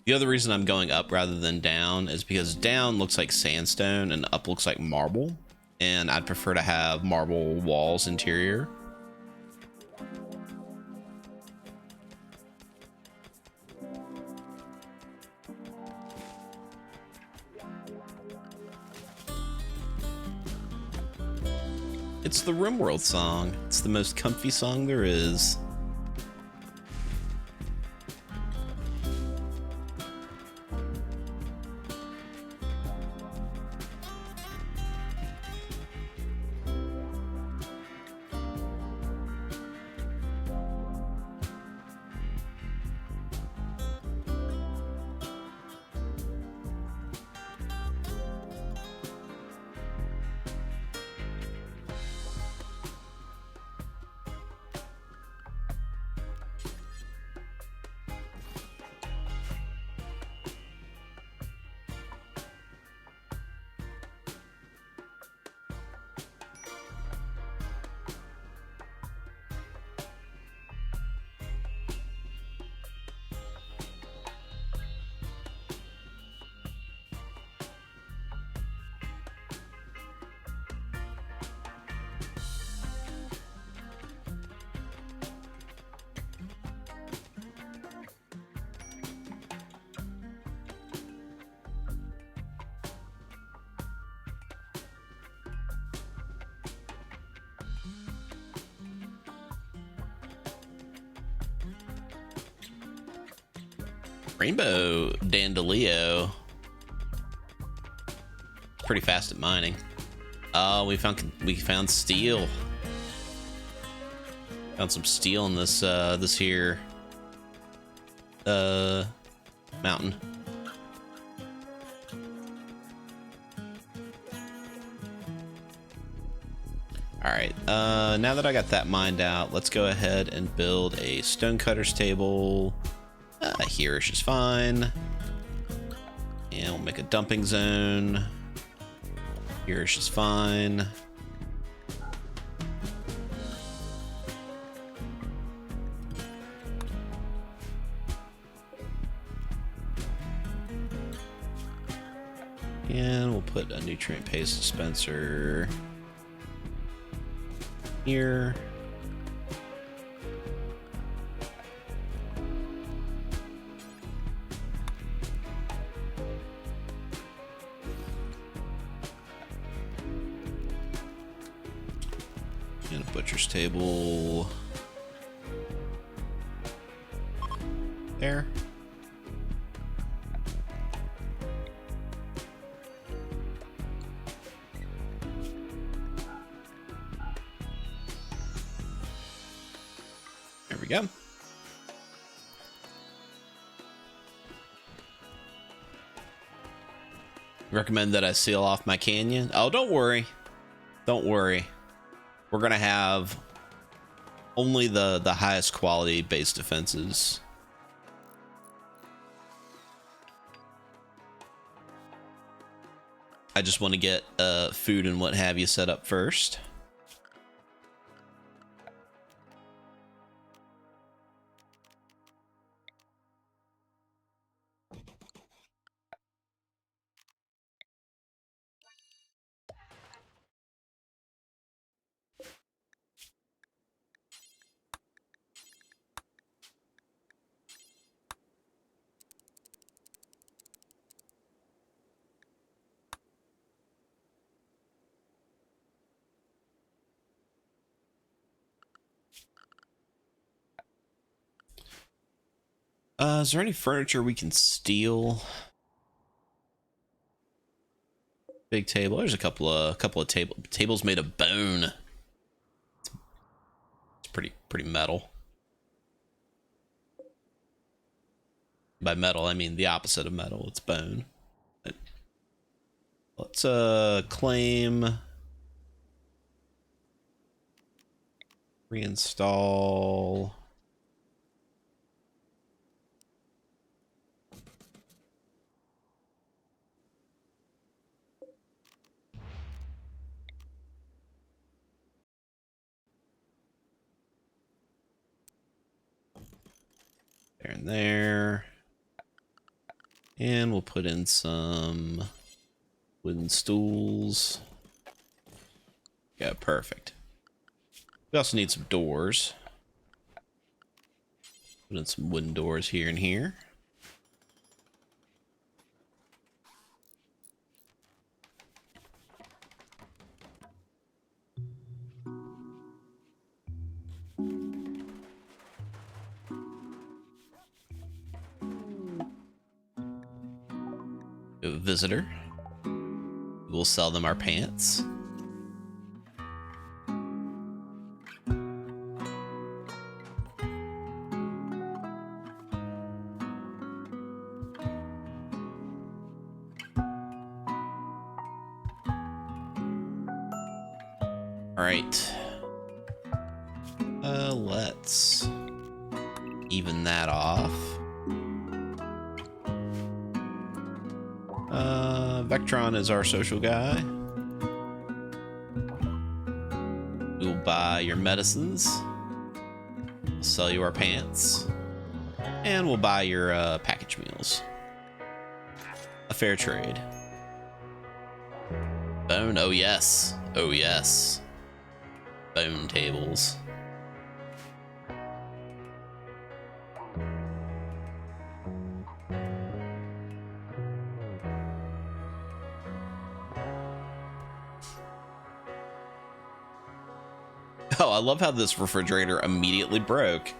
The other reason I'm going up rather than down is because down looks like sandstone and up looks like marble, and I'd prefer to have marble walls interior. It's the Rimworld song. It's the most comfy song there is. Rainbow Dandelion. Pretty fast at mining. Oh, we found steel. Found some steel in this this here mountain. All right, now that I got that mined out, let's go ahead and build a stonecutter's table. Here-ish is fine. And we'll make a dumping zone. Here-ish is fine. And we'll put a nutrient paste dispenser here. And a butcher's table there. There we go. Recommend that I seal off my canyon. Oh, don't worry. Don't worry. We're gonna have only the highest quality base defenses. I just want to get food and what have you set up first. Is there any furniture we can steal? Big table. There's a couple of tables made of bone. It's pretty metal. By metal, I mean the opposite of metal. It's bone. Let's claim, reinstall. There and there. And we'll put in some wooden stools. Yeah, perfect. We also need some doors. Put in some wooden doors here and here. A visitor. We'll sell them our pants. All right. Let's even that off. Vectron is our social guy. We'll buy your medicines. We'll sell you our pants. And we'll buy your package meals. A fair trade. Bone, oh yes. Oh yes. Bone tables. Oh, I love how this refrigerator immediately broke.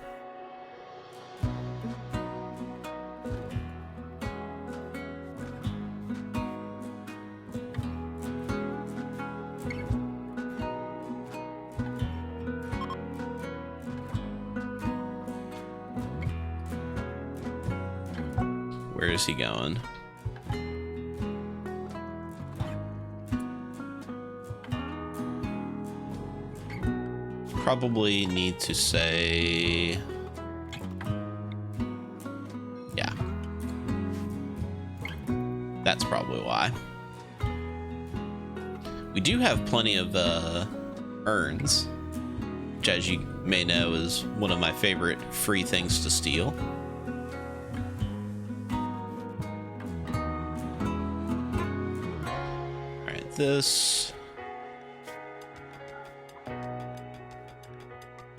Where is he going? Probably need to say... Yeah. That's probably why. We do have plenty of urns, which, as you may know, is one of my favorite free things to steal. Alright, this...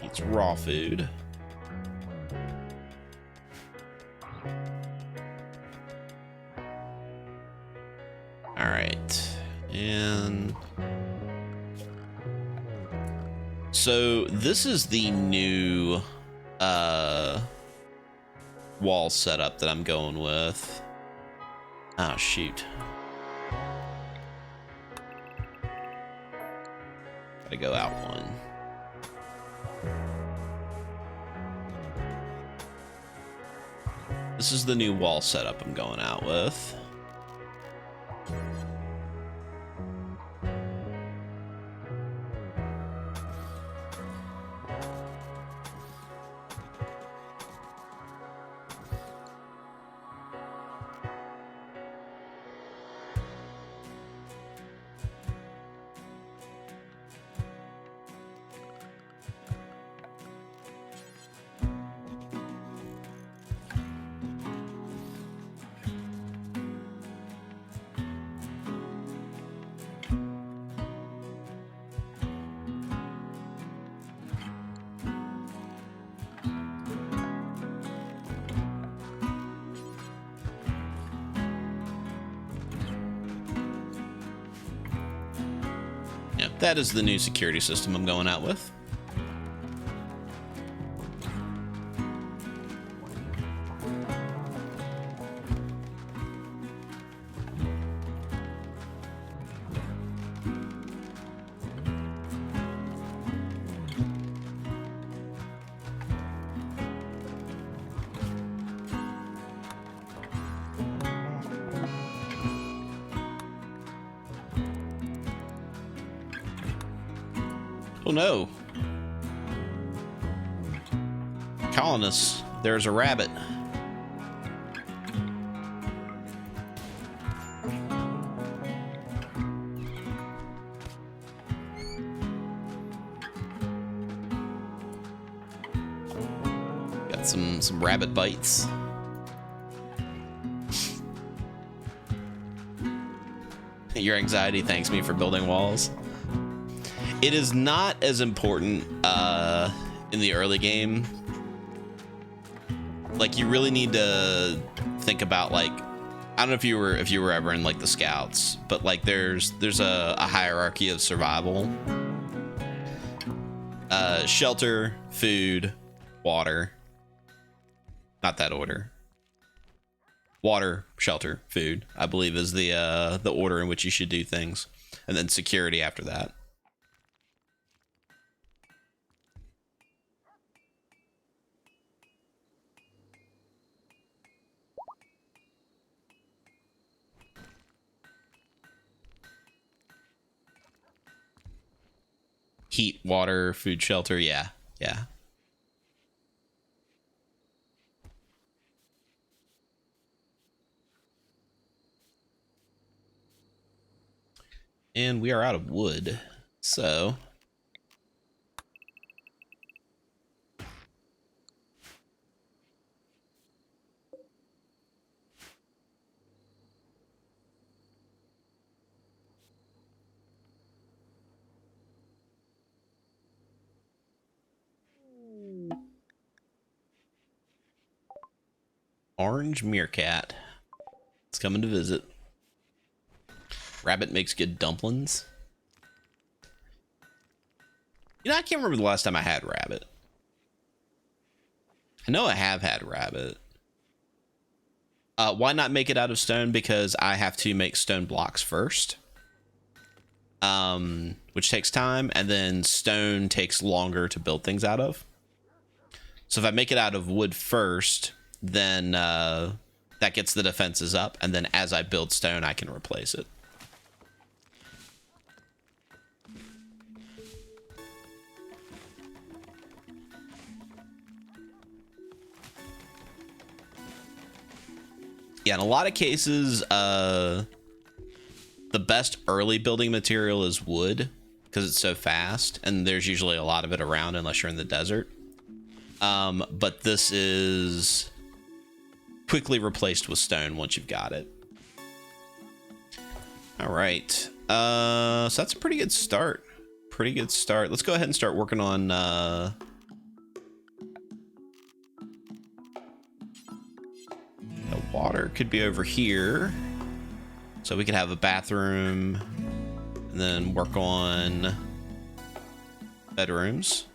It's raw food. Alright, and... So this is the new wall setup that I'm going with. Oh shoot. Gotta go out one. This is the new wall setup I'm going out with. Yep, that is the new security system I'm going out with. Oh no. Colonists, there's a rabbit. Got some rabbit bites. Your anxiety thanks me for building walls. It is not as important in the early game. Like, you really need to think about, like, I don't know if you were ever in like the scouts, but like there's a hierarchy of survival. Shelter, food, water. Not that order. Water, shelter, food, I believe is the order in which you should do things. And then security after that. Heat, water, food, shelter, yeah. And we are out of wood, so... Orange meerkat. It's coming to visit. Rabbit makes good dumplings. You know, I can't remember the last time I had rabbit. I know I have had rabbit. Why not make it out of stone? Because I have to make stone blocks first. Which takes time, and then stone takes longer to build things out of. So if I make it out of wood first, then That gets the defenses up, and then as I build stone, I can replace it. Yeah, in a lot of cases, the best early building material is wood because it's so fast, and there's usually a lot of it around unless you're in the desert. But this is quickly replaced with stone once you've got it. All right. So that's a pretty good start. Pretty good start. Let's go ahead and start working on the water could be over here. So we could have a bathroom and then work on bedrooms.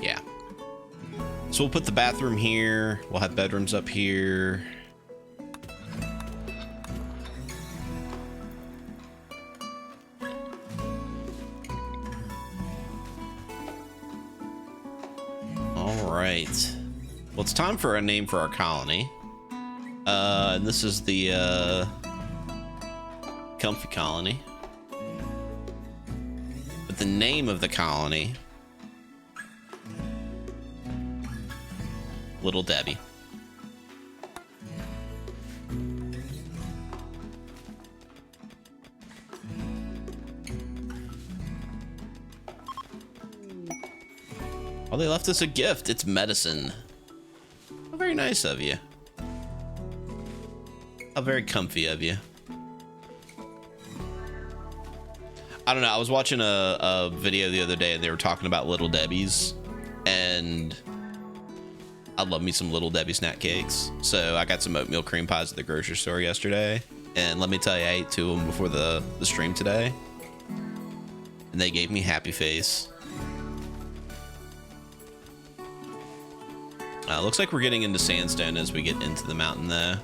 Yeah. So we'll put the bathroom here. We'll have bedrooms up here. All right. Well, it's time for a name for our colony. And this is the Comfy Colony. But the name of the colony, Little Debbie. Oh, they left us a gift. It's medicine. How very nice of you. How very comfy of you. I don't know. I was watching a video the other day and they were talking about Little Debbie's, and I love me some Little Debbie snack cakes. So I got some oatmeal cream pies at the grocery store yesterday, and let me tell you, I ate 2 of them before the stream today, and they gave me happy face. Looks like we're getting into sandstone as we get into the mountain though.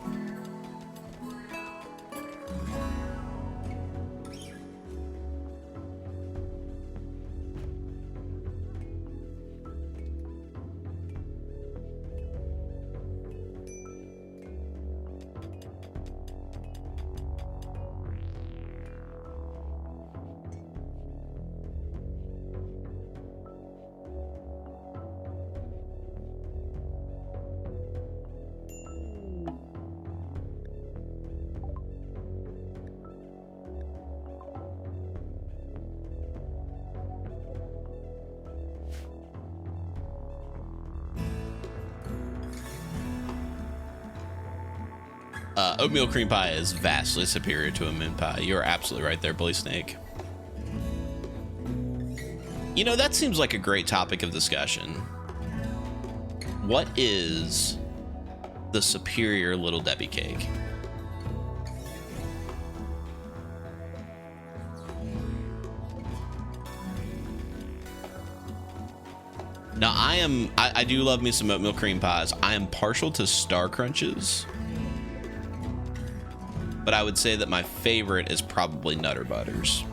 Oatmeal cream pie is vastly superior to a mint pie. You're absolutely right there, Bully Snake. You know, that seems like a great topic of discussion. What is the superior Little Debbie cake? Now, I do love me some oatmeal cream pies. I am partial to Star Crunches, but I would say that my favorite is probably Nutter Butters.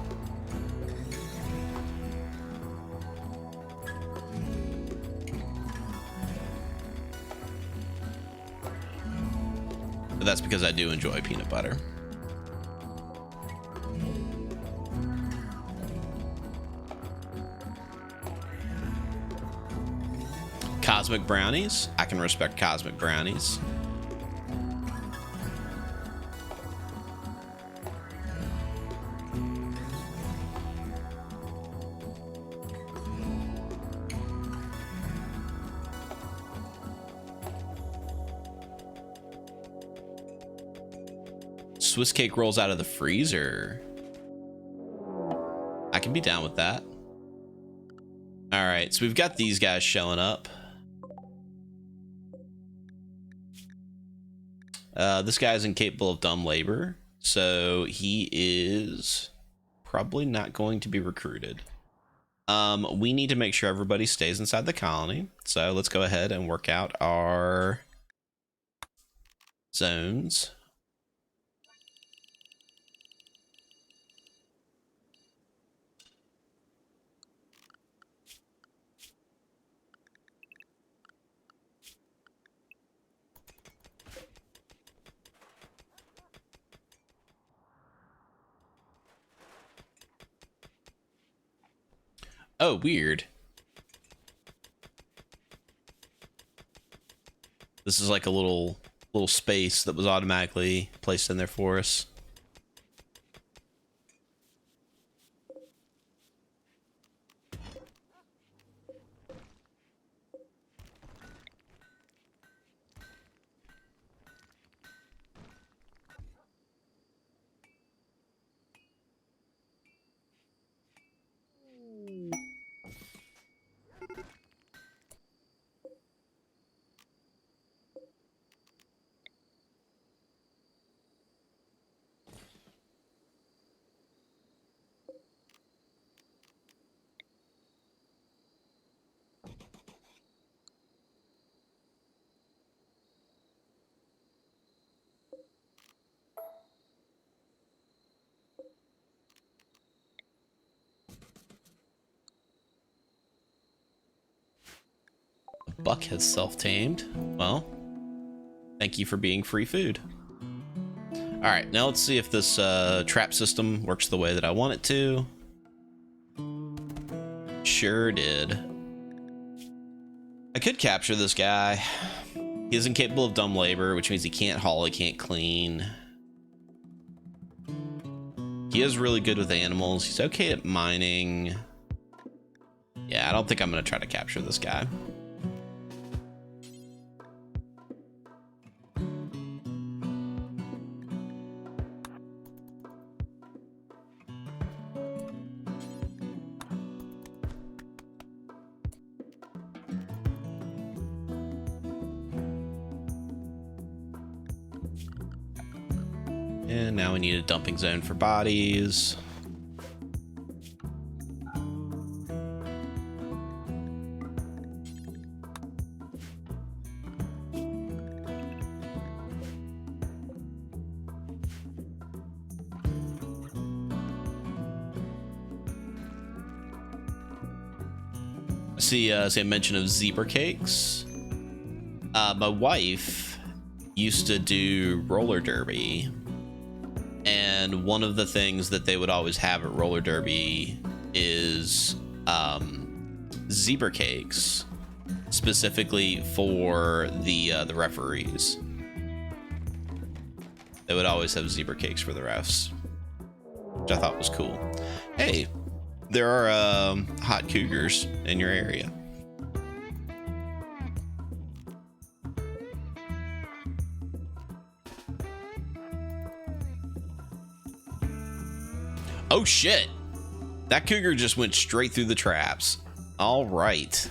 But that's because I do enjoy peanut butter. Cosmic brownies. I can respect cosmic brownies. Swiss cake rolls out of the freezer. I can be down with that. All right, so we've got these guys showing up. This guy's incapable of dumb labor, so he is probably not going to be recruited. We need to make sure everybody stays inside the colony, so let's go ahead and work out our zones. Oh, weird. This is like a little space that was automatically placed in there for us. Buck has self-tamed. Well, thank you for being free food. All right, now let's see if this trap system works the way that I want it to. Sure did. I could capture this guy. He is incapable of dumb labor, which means he can't haul, he can't clean. He is really good with animals. He's okay at mining. Yeah, I don't think I'm gonna try to capture this guy. And now we need a dumping zone for bodies. See a mention of zebra cakes. My wife used to do roller derby, and one of the things that they would always have at roller derby is zebra cakes, specifically for the referees. They would always have zebra cakes for the refs, which I thought was cool. Hey, there are hot cougars in your area. Oh shit, that cougar just went straight through the traps. All right.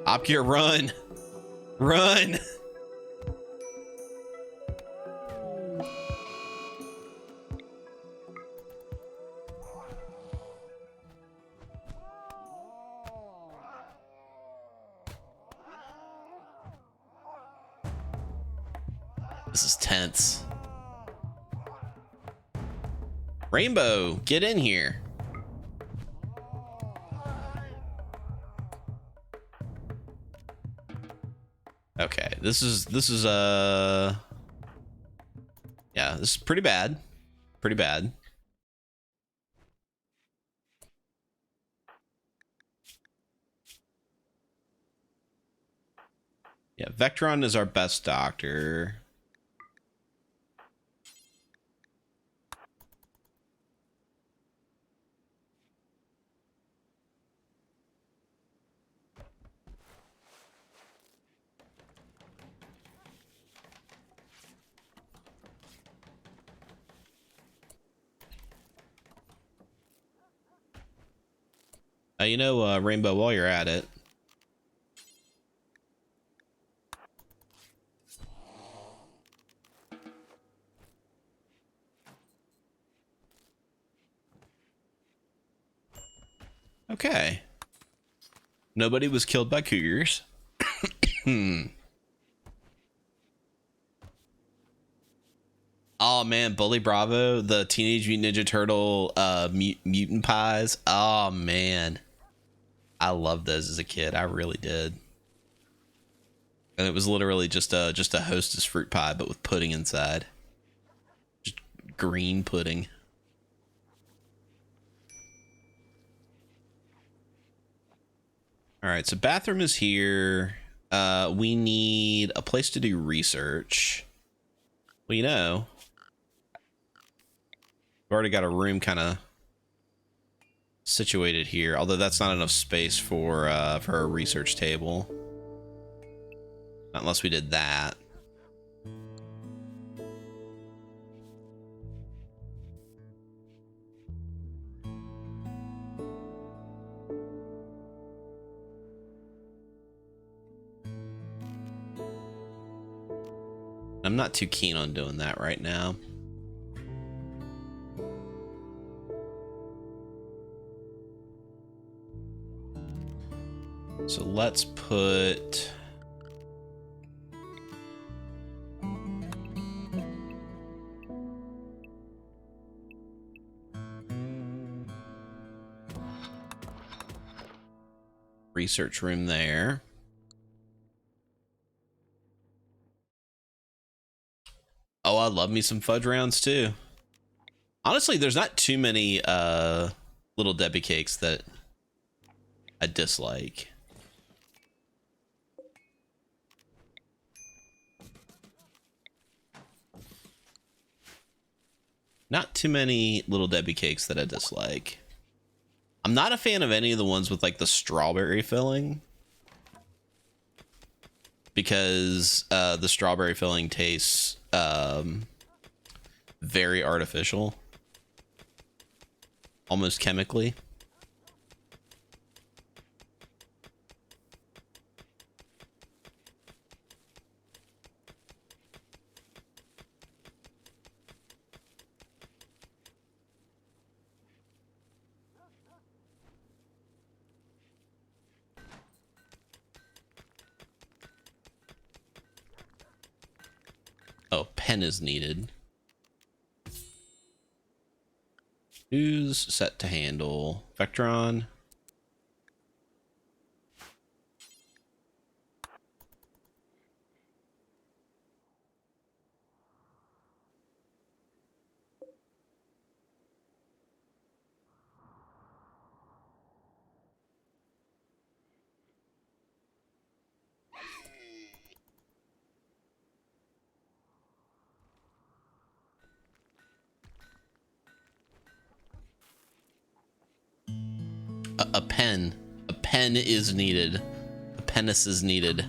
Opgear, run. Run. This is tense. Rainbow, get in here. Okay, this is yeah, this is pretty bad. Pretty bad. Yeah, Vectron is our best doctor. You know, Rainbow, while you're at it, okay. Nobody was killed by cougars. Oh man, Bully Bravo, the Teenage Mutant Ninja Turtle mutant pies. Oh man, I loved those as a kid. I really did. And it was literally just a Hostess fruit pie, but with pudding inside. Just green pudding. All right, so bathroom is here. We need a place to do research. Well, you know, we've already got a room kind of situated here, although that's not enough space for a research table. Not unless we did that. I'm not too keen on doing that right now. So let's put... research room there. Oh, I love me some fudge rounds too. Honestly, there's not too many Little Debbie cakes that I dislike. Not too many Little Debbie cakes that I dislike. I'm not a fan of any of the ones with like the strawberry filling, because the strawberry filling tastes very artificial, almost chemically. Oh, pen is needed. Who's set to handle? Vectron. A pen. A pen is needed. A penis is needed.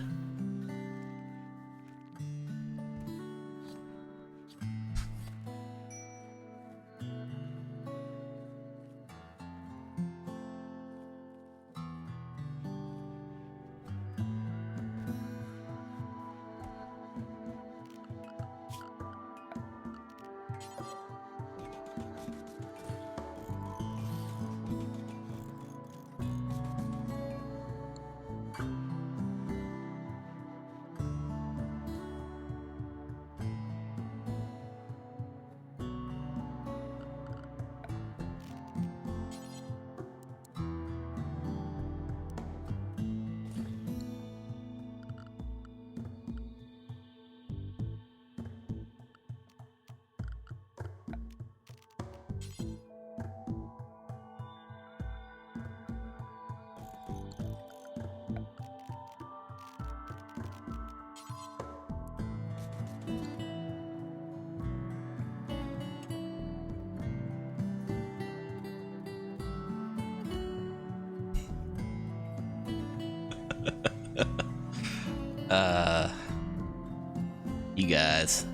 You guys.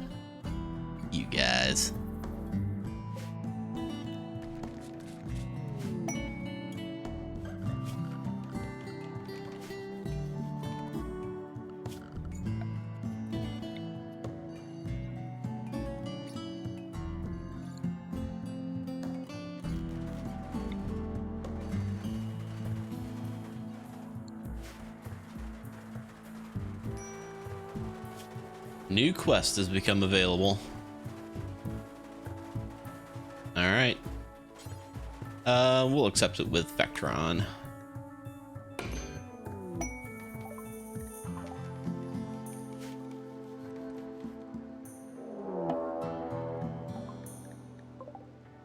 You guys. New quest has become available. All right. We'll accept it with Vectron.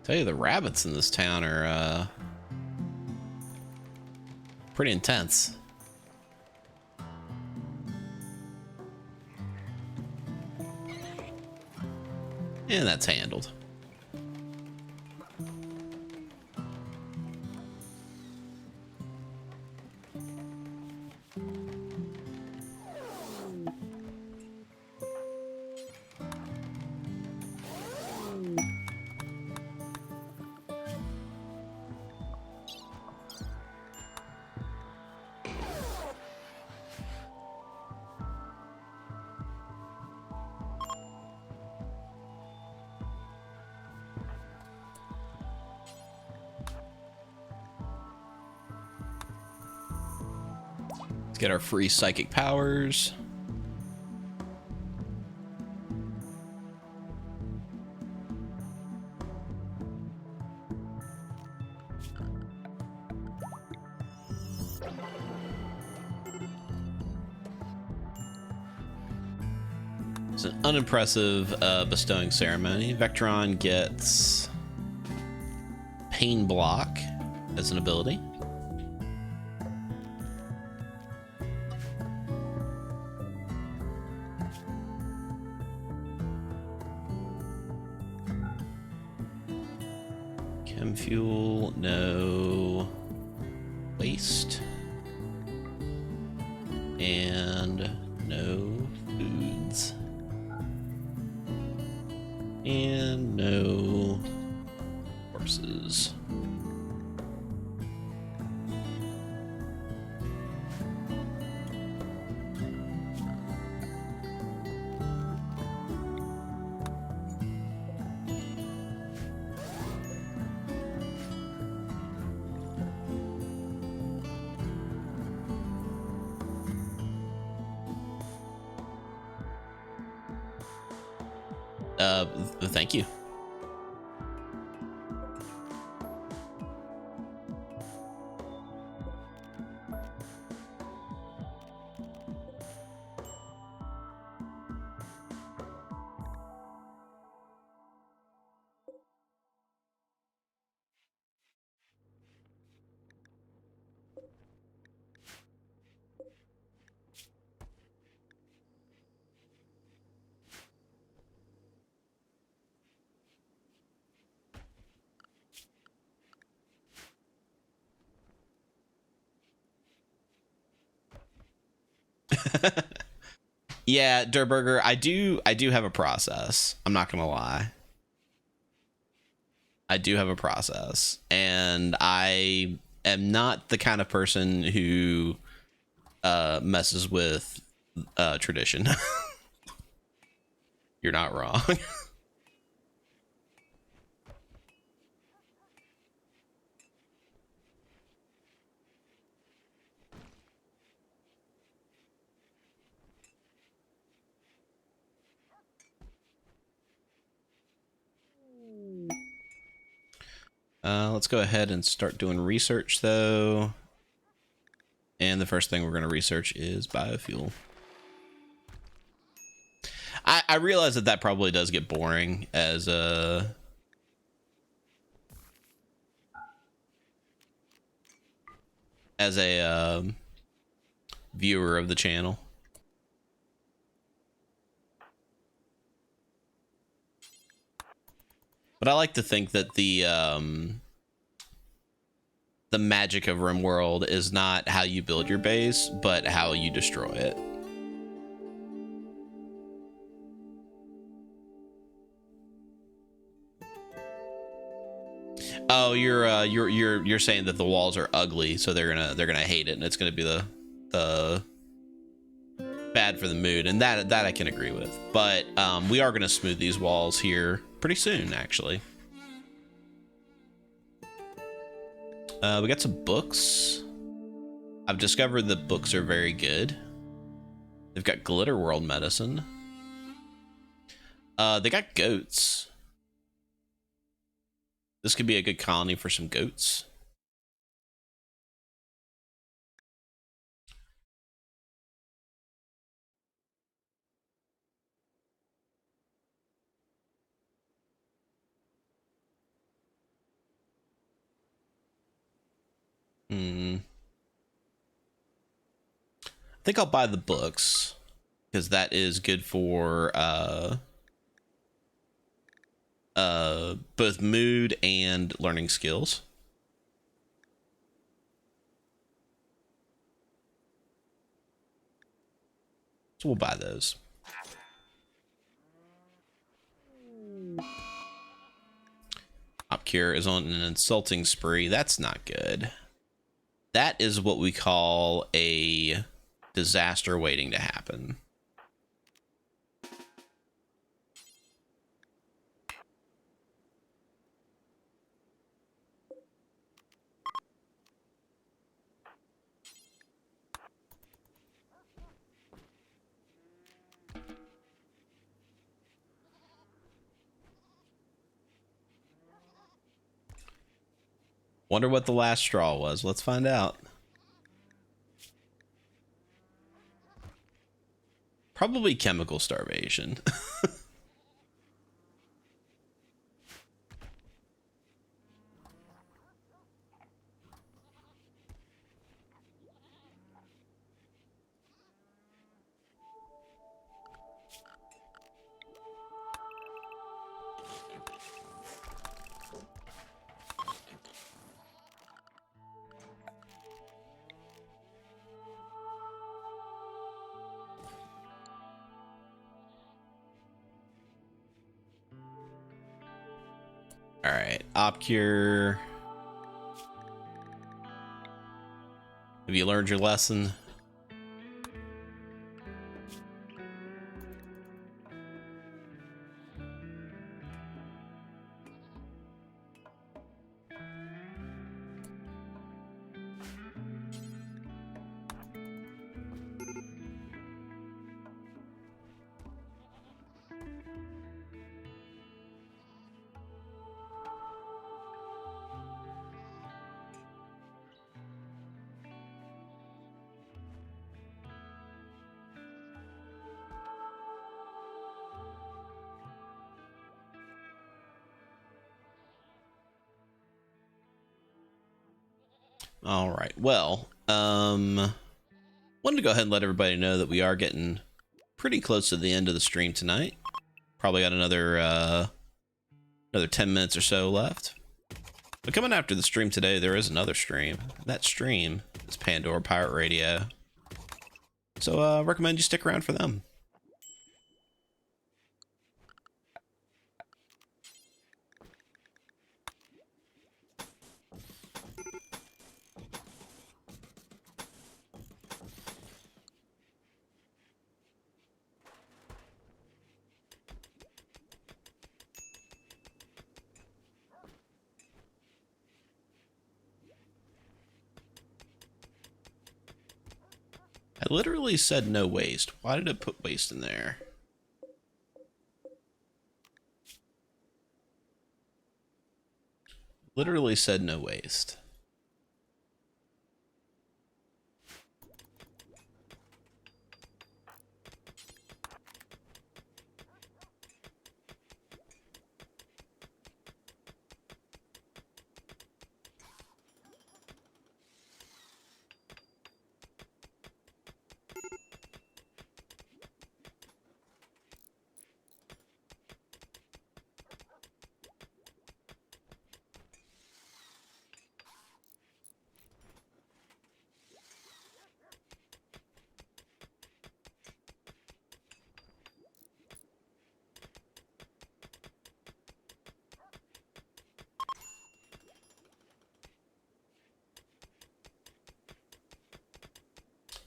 Tell you, the rabbits in this town are pretty intense. And that's handled. Let's get our free psychic powers. It's an unimpressive bestowing ceremony. Vectron gets Pain Block as an ability. Chem fuel, no. Waste. And no foods. And no horses. Thank you. Yeah, Durburger, I do have a process. I'm not gonna lie. I do have a process, and I am not the kind of person who messes with tradition. You're not wrong. Let's go ahead and start doing research, though. And the first thing we're going to research is biofuel. I realize that probably does get boring as a... viewer of the channel. But I like to think that the magic of Rimworld is not how you build your base, but how you destroy it. Oh, you're saying that the walls are ugly, so they're gonna hate it, and it's gonna be the bad for the mood, and that I can agree with. But we are gonna smooth these walls here pretty soon, actually. We got some books. I've discovered that books are very good. They've got Glitter World medicine. They got goats. This could be a good colony for some goats. I think I'll buy the books because that is good for both mood and learning skills. So we'll buy those. Opcure is on an insulting spree. That's not good. That is what we call a disaster waiting to happen. Wonder what the last straw was. Let's find out. Probably chemical starvation. All right, Opcure. Have you learned your lesson? All right. Well, wanted to go ahead and let everybody know that we are getting pretty close to the end of the stream tonight. Probably got another 10 minutes or so left. But coming after the stream today, there is another stream. That stream is Pandora Pirate Radio. So recommend you stick around for them. I literally said no waste. Why did it put waste in there? Literally said no waste.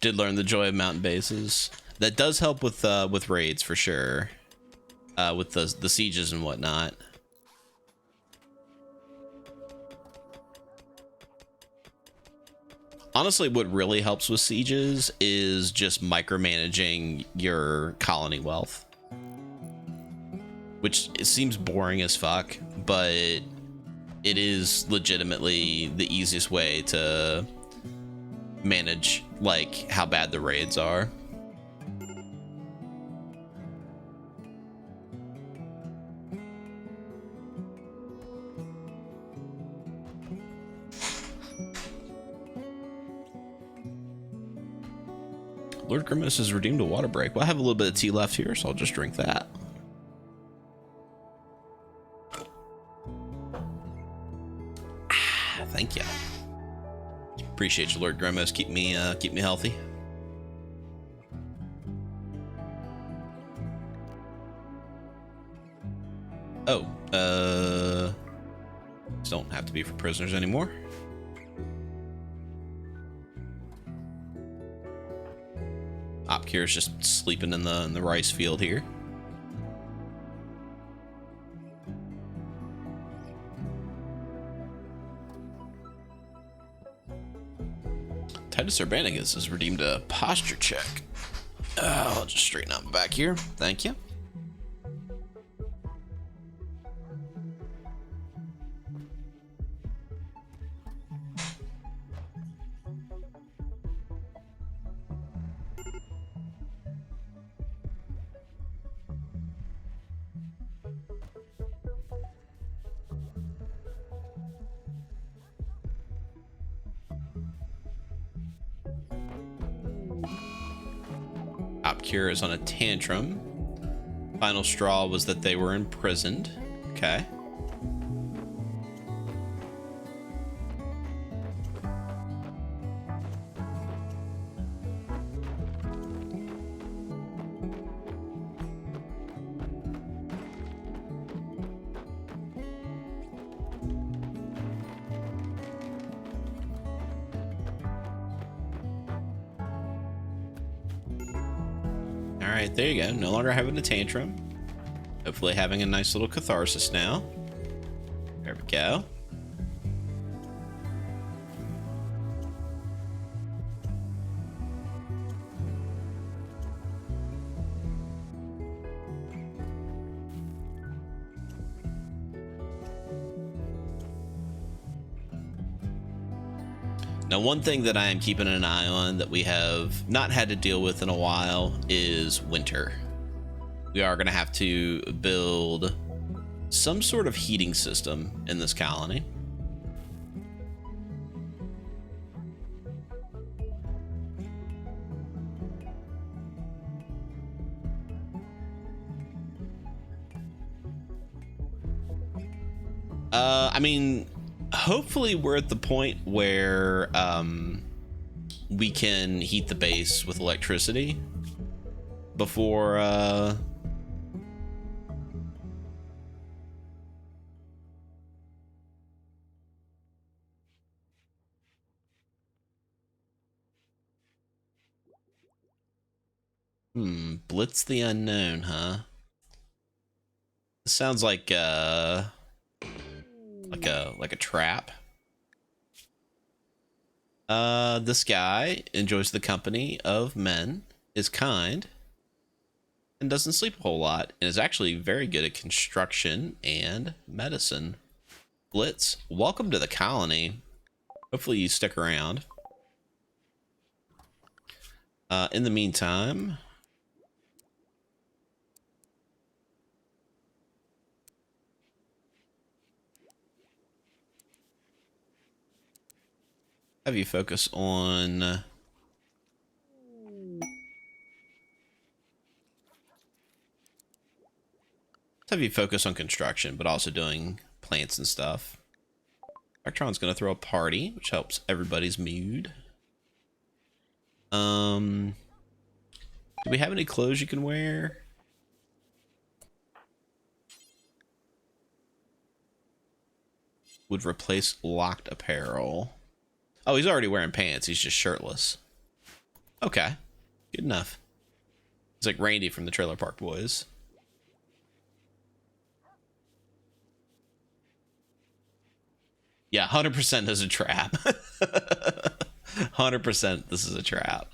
Did learn the joy of mountain bases. That does help with raids for sure. With the sieges and whatnot. Honestly, what really helps with sieges is just micromanaging your colony wealth. which it seems boring as fuck, but it is legitimately the easiest way to manage like how bad the raids are. Lord Grimace has redeemed a water break. Well, I have a little bit of tea left here, so I'll just drink that. Ah, thank you. Appreciate you, Lord Grimace. Keep me healthy. Oh, these don't have to be for prisoners anymore. Opkir's just sleeping in the rice field here. Titus Urbanigus has redeemed a posture check. I'll just straighten out my back here. Thank you. Opkir is on a tantrum. Final straw was that they were imprisoned. Okay. Alright, there you go. No longer having a tantrum. Hopefully having a nice little catharsis now. There we go. Now, one thing that I am keeping an eye on that we have not had to deal with in a while is winter. We are going to have to build some sort of heating system in this colony. I mean, hopefully we're at the point where we can heat the base with electricity before Blitz the Unknown, huh? This sounds like a trap. This guy enjoys the company of men, is kind, and doesn't sleep a whole lot, and is actually very good at construction and medicine. Blitz, welcome to the colony. Hopefully you stick around. In the meantime, have you focus on construction, but also doing plants and stuff. Electron's gonna throw a party, which helps everybody's mood. Do we have any clothes you can wear? Would replace locked apparel. Oh, he's already wearing pants. He's just shirtless. Okay. Good enough. He's like Randy from the Trailer Park Boys. Yeah, 100% this is a trap. 100% this is a trap.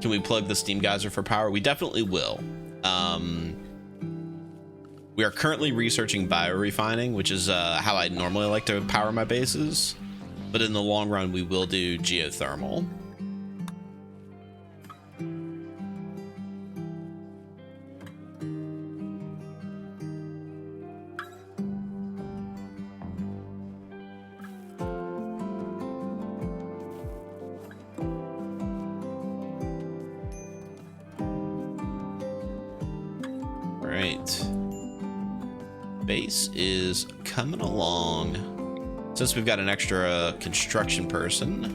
Can we plug the steam geyser for power? We definitely will. We are currently researching biorefining, which is how I normally like to power my bases. But in the long run, we will do geothermal. Base is coming along. Since we've got an extra construction person,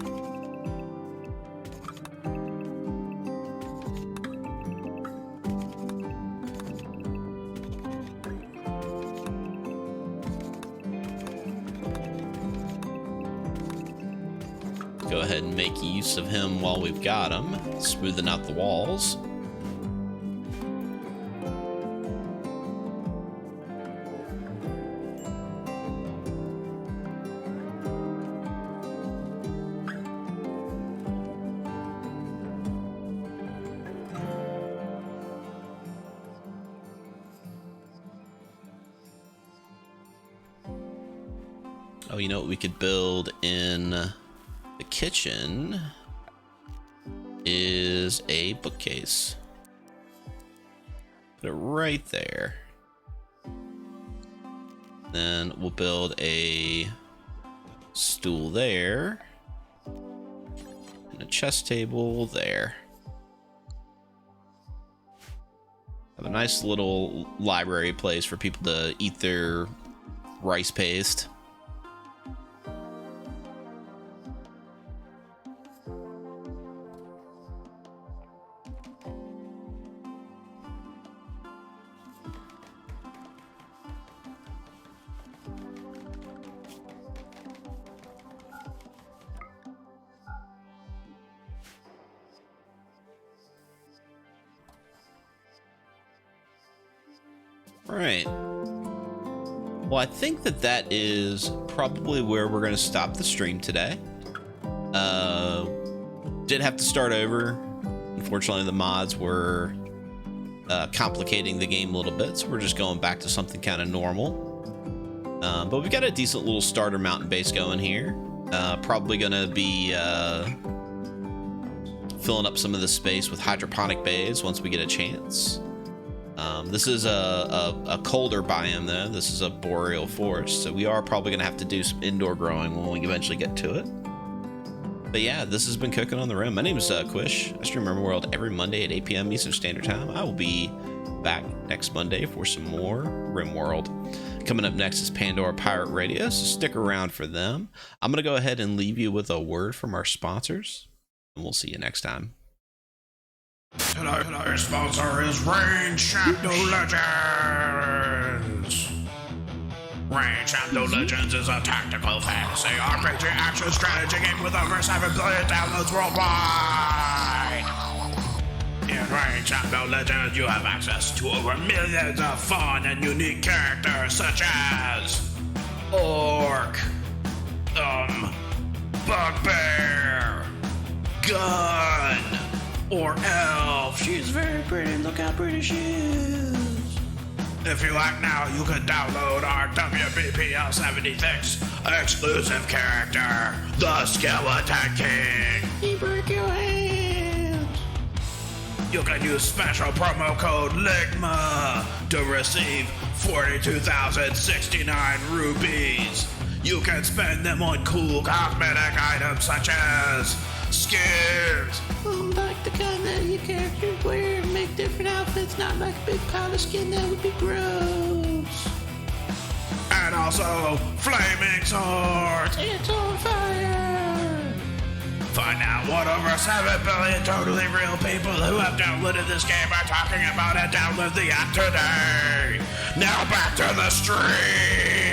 go ahead and make use of him while we've got him, smoothing out the walls. Oh, you know what we could build in the kitchen is a bookcase. Put it right there. Then we'll build a stool there. And a chest table there. Have a nice little library place for people to eat their rice paste. Right. Well, I think that is probably where we're going to stop the stream today. Did have to start over. Unfortunately, the mods were complicating the game a little bit, so we're just going back to something kind of normal. But we've got a decent little starter mountain base going here. Probably going to be filling up some of the space with hydroponic bays once we get a chance. This is a colder biome though. This is a boreal forest, so we are probably gonna have to do some indoor growing when we eventually get to it. But yeah, this has been Cookin on the Rim. My name is Quish. I stream Rimworld every Monday at 8 p.m. Eastern Standard Time. I will be back next Monday for some more Rimworld. Coming up next is Pandora Pirate Radio, so stick around for them. I'm gonna go ahead and leave you with a word from our sponsors, and we'll see you next time. Today's sponsor is Rain Shadow Legends. Rain Shadow Legends is a tactical fantasy RPG action strategy game with over 7 billion downloads worldwide. In Rain Shadow Legends, you have access to over millions of fun and unique characters such as Orc, Bugbear, Gun, or Elf. She's very pretty. Look how pretty she is. If you like now, you can download our WBPL 76 exclusive character, the Skeleton King. He broke your hands. You can use special promo code LIGMA to receive 42,069 rupees. You can spend them on cool cosmetic items such as skins. Like the kind that your characters wear and make different outfits, not like a big pile of skin, that would be gross. And also, flaming swords. It's on fire. Find out what over 7 billion totally real people who have downloaded this game are talking about and download the app today. Now back to the stream.